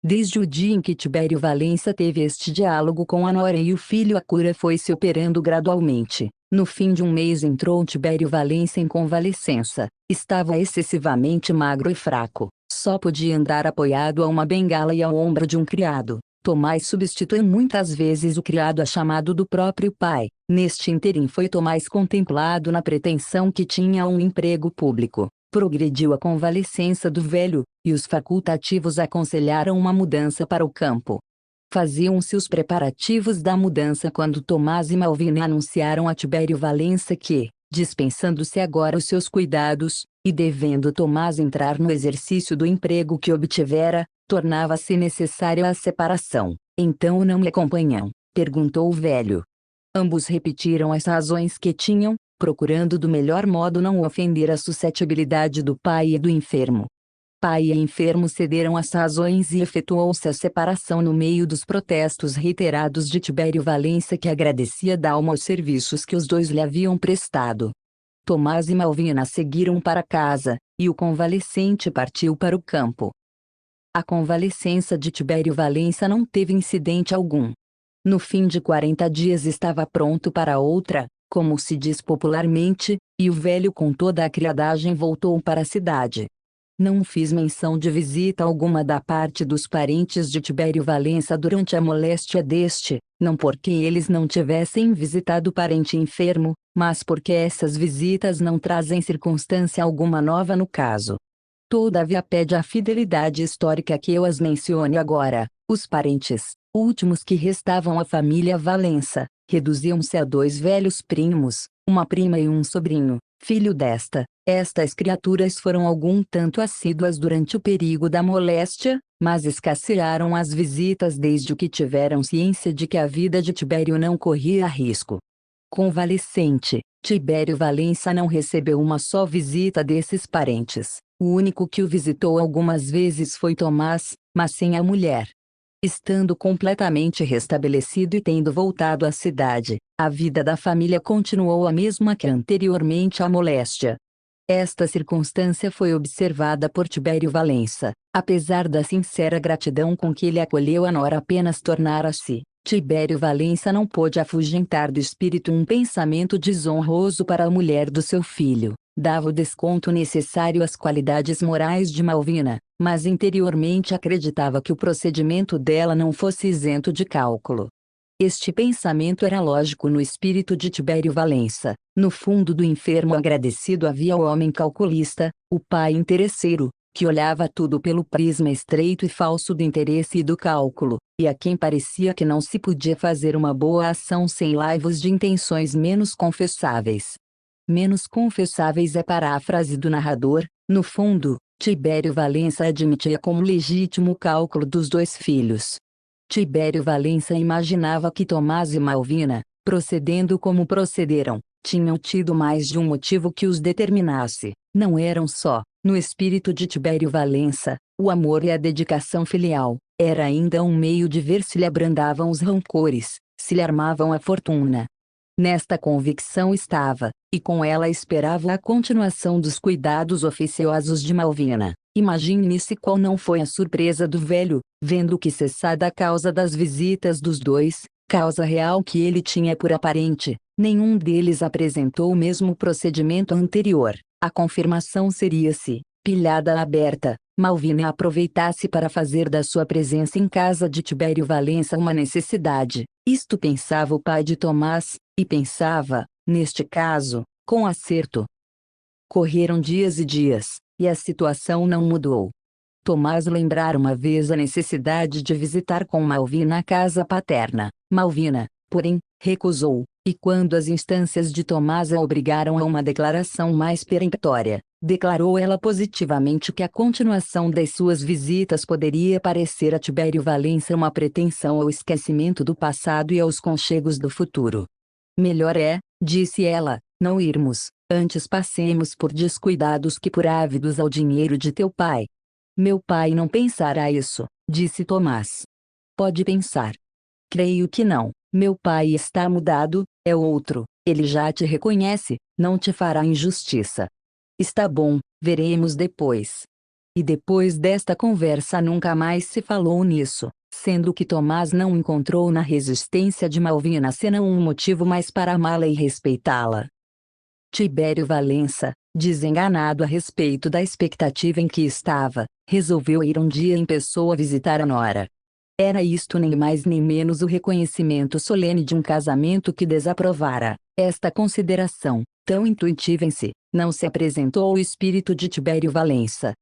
Desde o dia em que Tibério Valença teve este diálogo com a nora e o filho, a cura foi se operando gradualmente. No fim de um mês entrou Tibério Valença em convalescença. Estava excessivamente magro e fraco. Só podia andar apoiado a uma bengala e ao ombro de um criado. Tomás substituiu muitas vezes o criado a chamado do próprio pai. Neste ínterim foi Tomás contemplado na pretensão que tinha um emprego público. Progrediu a convalescença do velho, e os facultativos aconselharam uma mudança para o campo. Faziam-se os preparativos da mudança quando Tomás e Malvina anunciaram a Tibério Valença que, dispensando-se agora os seus cuidados, e devendo Tomás entrar no exercício do emprego que obtivera, tornava-se necessária a separação. Então não me acompanham? Perguntou o velho. Ambos repetiram as razões que tinham, procurando do melhor modo não ofender a suscetibilidade do pai e do enfermo. Pai e enfermo cederam às razões e efetuou-se a separação no meio dos protestos reiterados de Tibério Valença, que agradecia da alma os serviços que os dois lhe haviam prestado. Tomás e Malvina seguiram para casa, e o convalescente partiu para o campo. A convalescença de Tibério Valença não teve incidente algum. No fim de 40 dias estava pronto para outra, como se diz popularmente, e o velho com toda a criadagem voltou para a cidade. Não fiz menção de visita alguma da parte dos parentes de Tibério Valença durante a moléstia deste, não porque eles não tivessem visitado o parente enfermo, mas porque essas visitas não trazem circunstância alguma nova no caso. Todavia pede a fidelidade histórica que eu as mencione agora. Os parentes, últimos que restavam à família Valença, reduziam-se a 2 velhos primos, uma prima e um sobrinho, filho Estas criaturas foram algum tanto assíduas durante o período da moléstia, mas escassearam as visitas desde que tiveram ciência de que a vida de Tibério não corria risco. Convalescente, Tibério Valença não recebeu uma só visita desses parentes. O único que o visitou algumas vezes foi Tomás, mas sem a mulher. Estando completamente restabelecido e tendo voltado à cidade, a vida da família continuou a mesma que anteriormente à moléstia. Esta circunstância foi observada por Tibério Valença. Apesar da sincera gratidão com que ele acolheu a nora apenas tornara-se, Tibério Valença não pôde afugentar do espírito um pensamento desonroso para a mulher do seu filho. Dava o desconto necessário às qualidades morais de Malvina, mas interiormente acreditava que o procedimento dela não fosse isento de cálculo. Este pensamento era lógico no espírito de Tibério Valença. No fundo do enfermo agradecido havia o homem calculista, o pai interesseiro, que olhava tudo pelo prisma estreito e falso do interesse e do cálculo, e a quem parecia que não se podia fazer uma boa ação sem laivos de intenções menos confessáveis. Menos confessáveis é paráfrase do narrador. No fundo, Tibério Valença admitia como legítimo o cálculo dos 2 filhos. Tibério Valença imaginava que Tomás e Malvina, procedendo como procederam, tinham tido mais de um motivo que os determinasse. Não eram só, no espírito de Tibério Valença, o amor e a dedicação filial, era ainda um meio de ver se lhe abrandavam os rancores, se lhe armavam a fortuna. Nesta convicção estava, e com ela esperava a continuação dos cuidados oficiosos de Malvina. Imagine-se qual não foi a surpresa do velho, vendo que cessada a causa das visitas dos 2, causa real que ele tinha por aparente, nenhum deles apresentou o mesmo procedimento anterior. A confirmação seria-se, pilhada aberta, Malvina aproveitasse para fazer da sua presença em casa de Tibério Valença uma necessidade. Isto pensava o pai de Tomás, e pensava, neste caso, com acerto. Correram dias e dias, e a situação não mudou. Tomás lembrara uma vez a necessidade de visitar com Malvina a casa paterna. Malvina, porém, recusou, e quando as instâncias de Tomás a obrigaram a uma declaração mais peremptória, declarou ela positivamente que a continuação das suas visitas poderia parecer a Tibério Valença uma pretensão ao esquecimento do passado e aos conchegos do futuro. Melhor é, disse ela, não irmos, antes passemos por descuidados que por ávidos ao dinheiro de teu pai. Meu pai não pensará isso, disse Tomás. Pode pensar. Creio que não, meu pai está mudado, é outro, ele já te reconhece, não te fará injustiça. Está bom, veremos depois. E depois desta conversa nunca mais se falou nisso, sendo que Tomás não encontrou na resistência de Malvina senão um motivo mais para amá-la e respeitá-la. Tibério Valença, desenganado a respeito da expectativa em que estava, resolveu ir um dia em pessoa visitar a nora. Era isto nem mais nem menos o reconhecimento solene de um casamento que desaprovara. Esta consideração, tão intuitiva em si, não se apresentou ao espírito de Tibério Valença.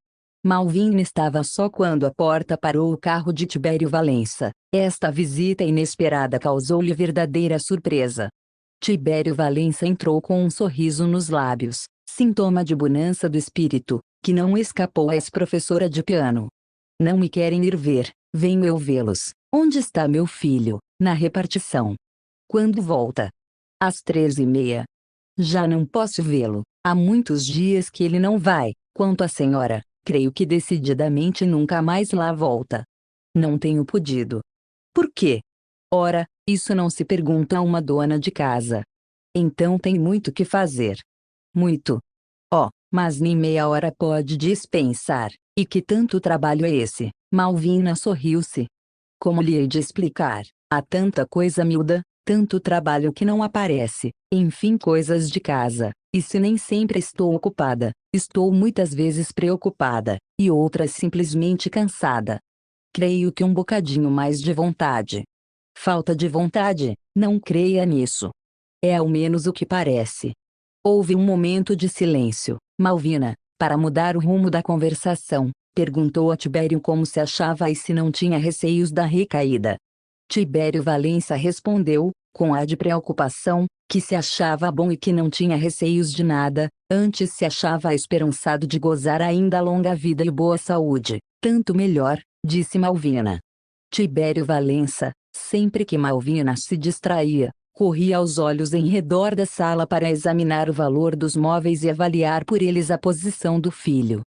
Malvina estava só quando a porta parou o carro de Tibério Valença. Esta visita inesperada causou-lhe verdadeira surpresa. Tibério Valença entrou com um sorriso nos lábios, sintoma de bonança do espírito, que não escapou à ex-professora de piano. Não me querem ir ver, venho eu vê-los. Onde está meu filho? Na repartição. Quando volta? Às 13h30. Já não posso vê-lo, há muitos dias que ele não vai. Quanto à senhora, creio que decididamente nunca mais lá volta. Não tenho podido. Por quê? Ora, isso não se pergunta a uma dona de casa. Então tem muito que fazer. Muito. Oh, mas nem meia hora pode dispensar, e que tanto trabalho é esse? Malvina sorriu-se. Como lhe hei de explicar, há tanta coisa miúda, tanto trabalho que não aparece, enfim coisas de casa, e se nem sempre estou ocupada, estou muitas vezes preocupada, e outras simplesmente cansada. Creio que um bocadinho mais de vontade. Falta de vontade, não creia nisso. É ao menos o que parece. Houve um momento de silêncio. Malvina, para mudar o rumo da conversação, perguntou a Tibério como se achava e se não tinha receios da recaída. Tibério Valença respondeu, com ar de preocupação, que se achava bom e que não tinha receios de nada, antes se achava esperançado de gozar ainda longa vida e boa saúde. Tanto melhor, disse Malvina. Tibério Valença, sempre que Malvina se distraía, corria os olhos em redor da sala para examinar o valor dos móveis e avaliar por eles a posição do filho.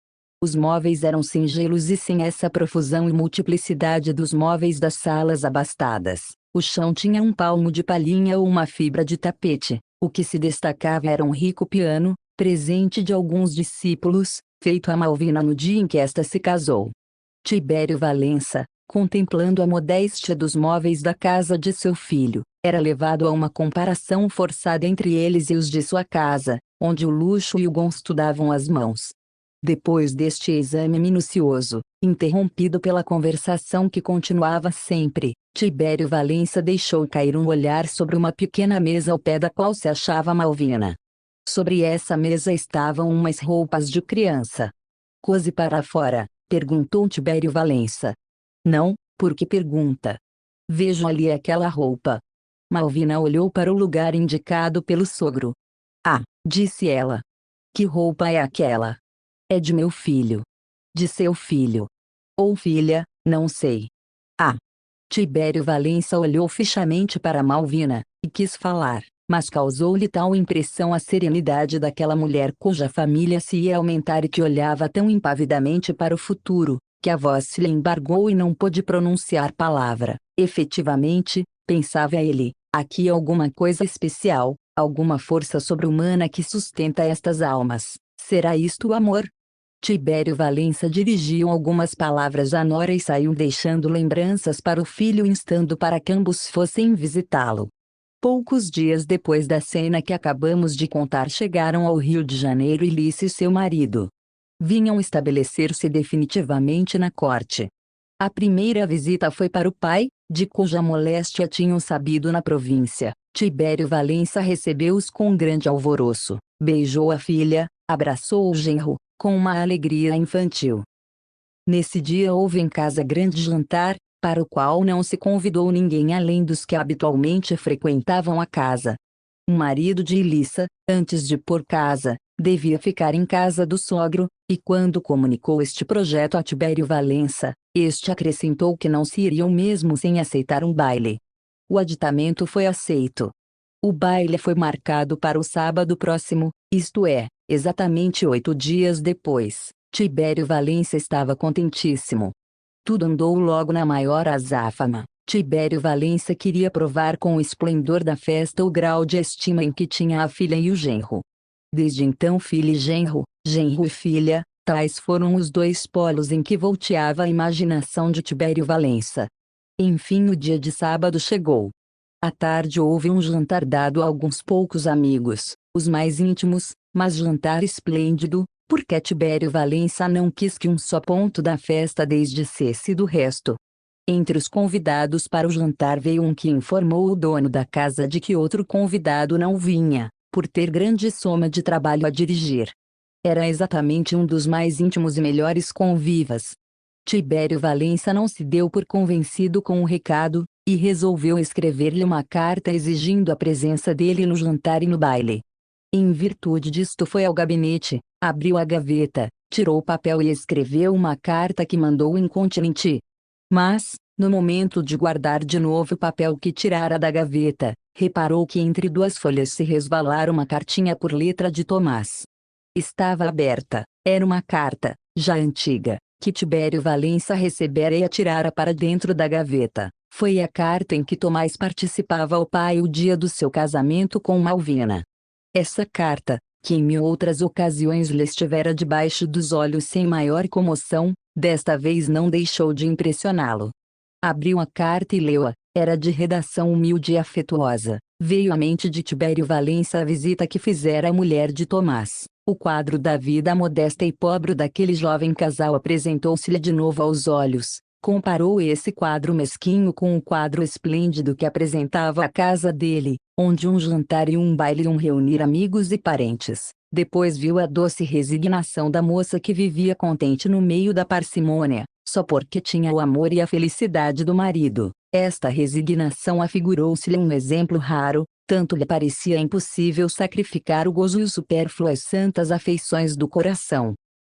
Os móveis eram singelos e sem essa profusão e multiplicidade dos móveis das salas abastadas. O chão tinha um palmo de palhinha ou uma fibra de tapete. O que se destacava era um rico piano, presente de alguns discípulos, feito a Malvina no dia em que esta se casou. Tibério Valença, contemplando a modéstia dos móveis da casa de seu filho, era levado a uma comparação forçada entre eles e os de sua casa, onde o luxo e o gosto davam as mãos. Depois deste exame minucioso, interrompido pela conversação que continuava sempre, Tibério Valença deixou cair um olhar sobre uma pequena mesa ao pé da qual se achava Malvina. Sobre essa mesa estavam umas roupas de criança. "Cose para fora?" perguntou Tibério Valença. "Não, por que pergunta?" "Vejo ali aquela roupa." Malvina olhou para o lugar indicado pelo sogro. "Ah", disse ela. "Que roupa é aquela?" "É de meu filho." "De seu filho?" "Ou filha, não sei." "Ah." Tibério Valença olhou fixamente para Malvina, e quis falar, mas causou-lhe tal impressão a serenidade daquela mulher cuja família se ia aumentar e que olhava tão impavidamente para o futuro, que a voz se lhe embargou e não pôde pronunciar palavra. Efetivamente, pensava ele, aqui alguma coisa especial, alguma força sobre-humana que sustenta estas almas. Será isto o amor? Tibério Valença dirigiu algumas palavras à nora e saiu deixando lembranças para o filho instando para que ambos fossem visitá-lo. Poucos dias depois da cena que acabamos de contar chegaram ao Rio de Janeiro Lícia e seu marido. Vinham estabelecer-se definitivamente na corte. A primeira visita foi para o pai, de cuja moléstia tinham sabido na província. Tibério Valença recebeu-os com grande alvoroço, beijou a filha, Abraçou o genro, com uma alegria infantil. Nesse dia houve em casa grande jantar, para o qual não se convidou ninguém além dos que habitualmente frequentavam a casa. O marido de Elissa, antes de pôr casa, devia ficar em casa do sogro, e quando comunicou este projeto a Tibério Valença, este acrescentou que não se iriam mesmo sem aceitar um baile. O aditamento foi aceito. O baile foi marcado para o sábado próximo, isto é, exatamente 8 dias depois. Tibério Valença estava contentíssimo. Tudo andou logo na maior azáfama. Tibério Valença queria provar com o esplendor da festa o grau de estima em que tinha a filha e o genro. Desde então filha e genro e filha, tais foram os dois polos em que volteava a imaginação de Tibério Valença. Enfim o dia de sábado chegou. À tarde houve um jantar dado a alguns poucos amigos, os mais íntimos, mas jantar esplêndido, porque Tibério Valença não quis que um só ponto da festa desdicesse do resto. Entre os convidados para o jantar veio um que informou o dono da casa de que outro convidado não vinha, por ter grande soma de trabalho a dirigir. Era exatamente um dos mais íntimos e melhores convivas. Tibério Valença não se deu por convencido com o recado, e resolveu escrever-lhe uma carta exigindo a presença dele no jantar e no baile. Em virtude disto foi ao gabinete, abriu a gaveta, tirou o papel e escreveu uma carta que mandou incontinenti. Mas, no momento de guardar de novo o papel que tirara da gaveta, reparou que entre duas folhas se resvalara uma cartinha por letra de Tomás. Estava aberta, era uma carta, já antiga, que Tibério Valença recebera e atirara para dentro da gaveta. Foi a carta em que Tomás participava ao pai o dia do seu casamento com Malvina. Essa carta, que em mil outras ocasiões lhe estivera debaixo dos olhos sem maior comoção, desta vez não deixou de impressioná-lo. Abriu a carta e leu-a, era de redação humilde e afetuosa. Veio à mente de Tibério Valença a visita que fizera a mulher de Tomás. O quadro da vida modesta e pobre daquele jovem casal apresentou-se-lhe de novo aos olhos. Comparou esse quadro mesquinho com o quadro esplêndido que apresentava a casa dele, onde um jantar e um baile iam reunir amigos e parentes. Depois viu a doce resignação da moça que vivia contente no meio da parcimônia, só porque tinha o amor e a felicidade do marido. Esta resignação afigurou-se-lhe um exemplo raro, tanto lhe parecia impossível sacrificar o gozo e o supérfluo às santas afeições do coração.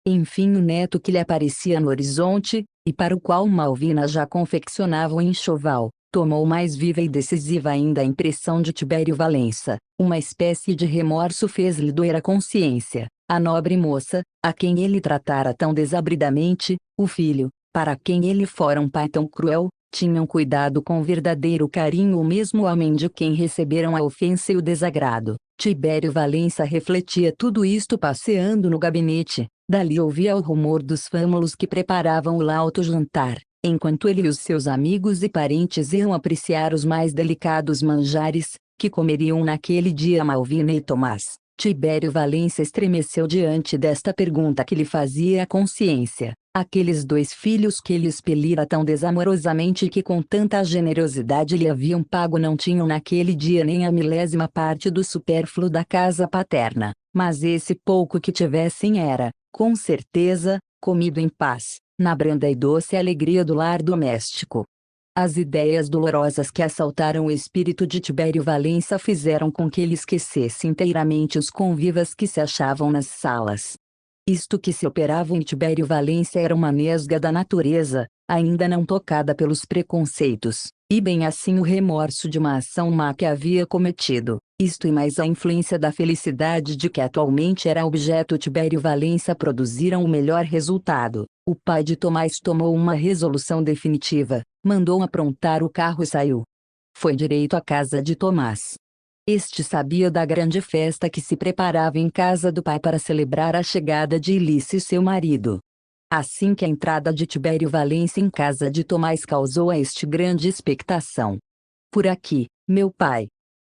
Enfim o neto que lhe aparecia no horizonte, e para o qual Malvina já confeccionava o enxoval, tomou mais viva e decisiva ainda a impressão de Tibério Valença. Uma espécie de remorso fez-lhe doer a consciência. A nobre moça, a quem ele tratara tão desabridamente, o filho, para quem ele fora um pai tão cruel, tinham cuidado com verdadeiro carinho o mesmo homem de quem receberam a ofensa e o desagrado. Tibério Valença refletia tudo isto passeando no gabinete. Dali ouvia o rumor dos fâmulos que preparavam o lauto jantar, enquanto ele e os seus amigos e parentes iam apreciar os mais delicados manjares, que comeriam naquele dia Malvina e Tomás. Tibério Valença estremeceu diante desta pergunta que lhe fazia a consciência. Aqueles dois filhos que ele expelira tão desamorosamente e que com tanta generosidade lhe haviam pago não tinham naquele dia nem a milésima parte do supérfluo da casa paterna, mas esse pouco que tivessem era, com certeza, comido em paz, na branda e doce alegria do lar doméstico. As ideias dolorosas que assaltaram o espírito de Tibério Valença fizeram com que ele esquecesse inteiramente os convivas que se achavam nas salas. Isto que se operava em Tibério Valença era uma nesga da natureza, ainda não tocada pelos preconceitos, e bem assim o remorso de uma ação má que havia cometido. Isto e mais a influência da felicidade de que atualmente era objeto Tibério Valença produziram o melhor resultado. O pai de Tomás tomou uma resolução definitiva, mandou aprontar o carro e saiu. Foi direito à casa de Tomás. Este sabia da grande festa que se preparava em casa do pai para celebrar a chegada de Elissa e seu marido. Assim que a entrada de Tibério Valença em casa de Tomás causou a este grande expectação. Por aqui, meu pai.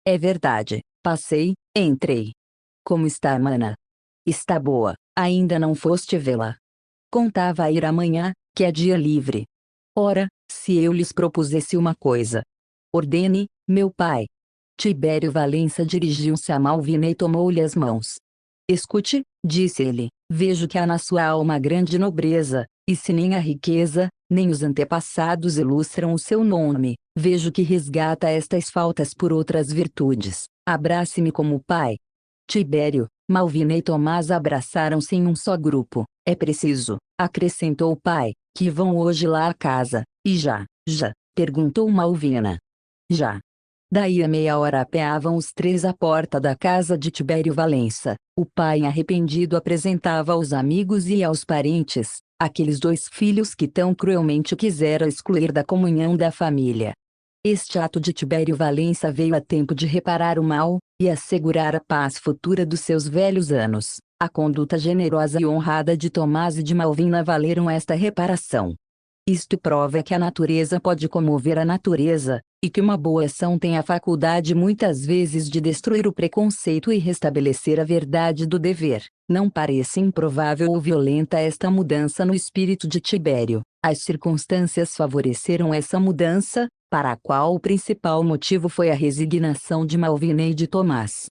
É verdade, passei, entrei. Como está a mana? Está boa, ainda não foste vê-la. Contava a ir amanhã, que é dia livre. Ora, se eu lhes propusesse uma coisa. Ordene, meu pai. Tibério Valença dirigiu-se a Malvina e tomou-lhe as mãos. Escute, disse ele, vejo que há na sua alma grande nobreza, e se nem a riqueza, nem os antepassados ilustram o seu nome, vejo que resgata estas faltas por outras virtudes. Abrace-me como pai. Tibério, Malvina e Tomás abraçaram-se em um só grupo. É preciso, acrescentou o pai, que vão hoje lá à casa. E já, perguntou Malvina. Já. Daí a meia hora apeavam os três à porta da casa de Tibério Valença. O pai arrependido apresentava aos amigos e aos parentes, aqueles dois filhos que tão cruelmente quisera excluir da comunhão da família. Este ato de Tibério Valença veio a tempo de reparar o mal, e assegurar a paz futura dos seus velhos anos. A conduta generosa e honrada de Tomás e de Malvina valeram esta reparação. Isto prova que a natureza pode comover a natureza, e que uma boa ação tem a faculdade muitas vezes de destruir o preconceito e restabelecer a verdade do dever. Não parece improvável ou violenta esta mudança no espírito de Tibério. As circunstâncias favoreceram essa mudança, para a qual o principal motivo foi a resignação de Malvina e de Tomás.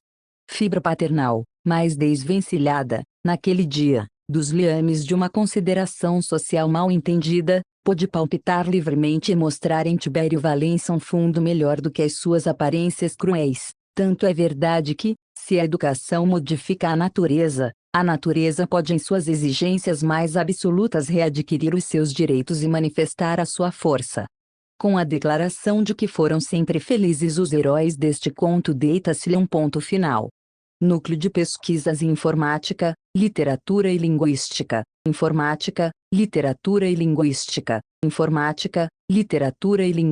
Fibra paternal, mais desvencilhada, naquele dia, dos liames de uma consideração social mal entendida, pôde palpitar livremente e mostrar em Tibério Valença um fundo melhor do que as suas aparências cruéis. Tanto é verdade que, se a educação modifica a natureza pode em suas exigências mais absolutas readquirir os seus direitos e manifestar a sua força. Com a declaração de que foram sempre felizes os heróis deste conto, deita-se-lhe um ponto final. Núcleo de Pesquisas em Informática, Literatura e Linguística. Informática, Literatura e Linguística. Informática, Literatura e Linguística.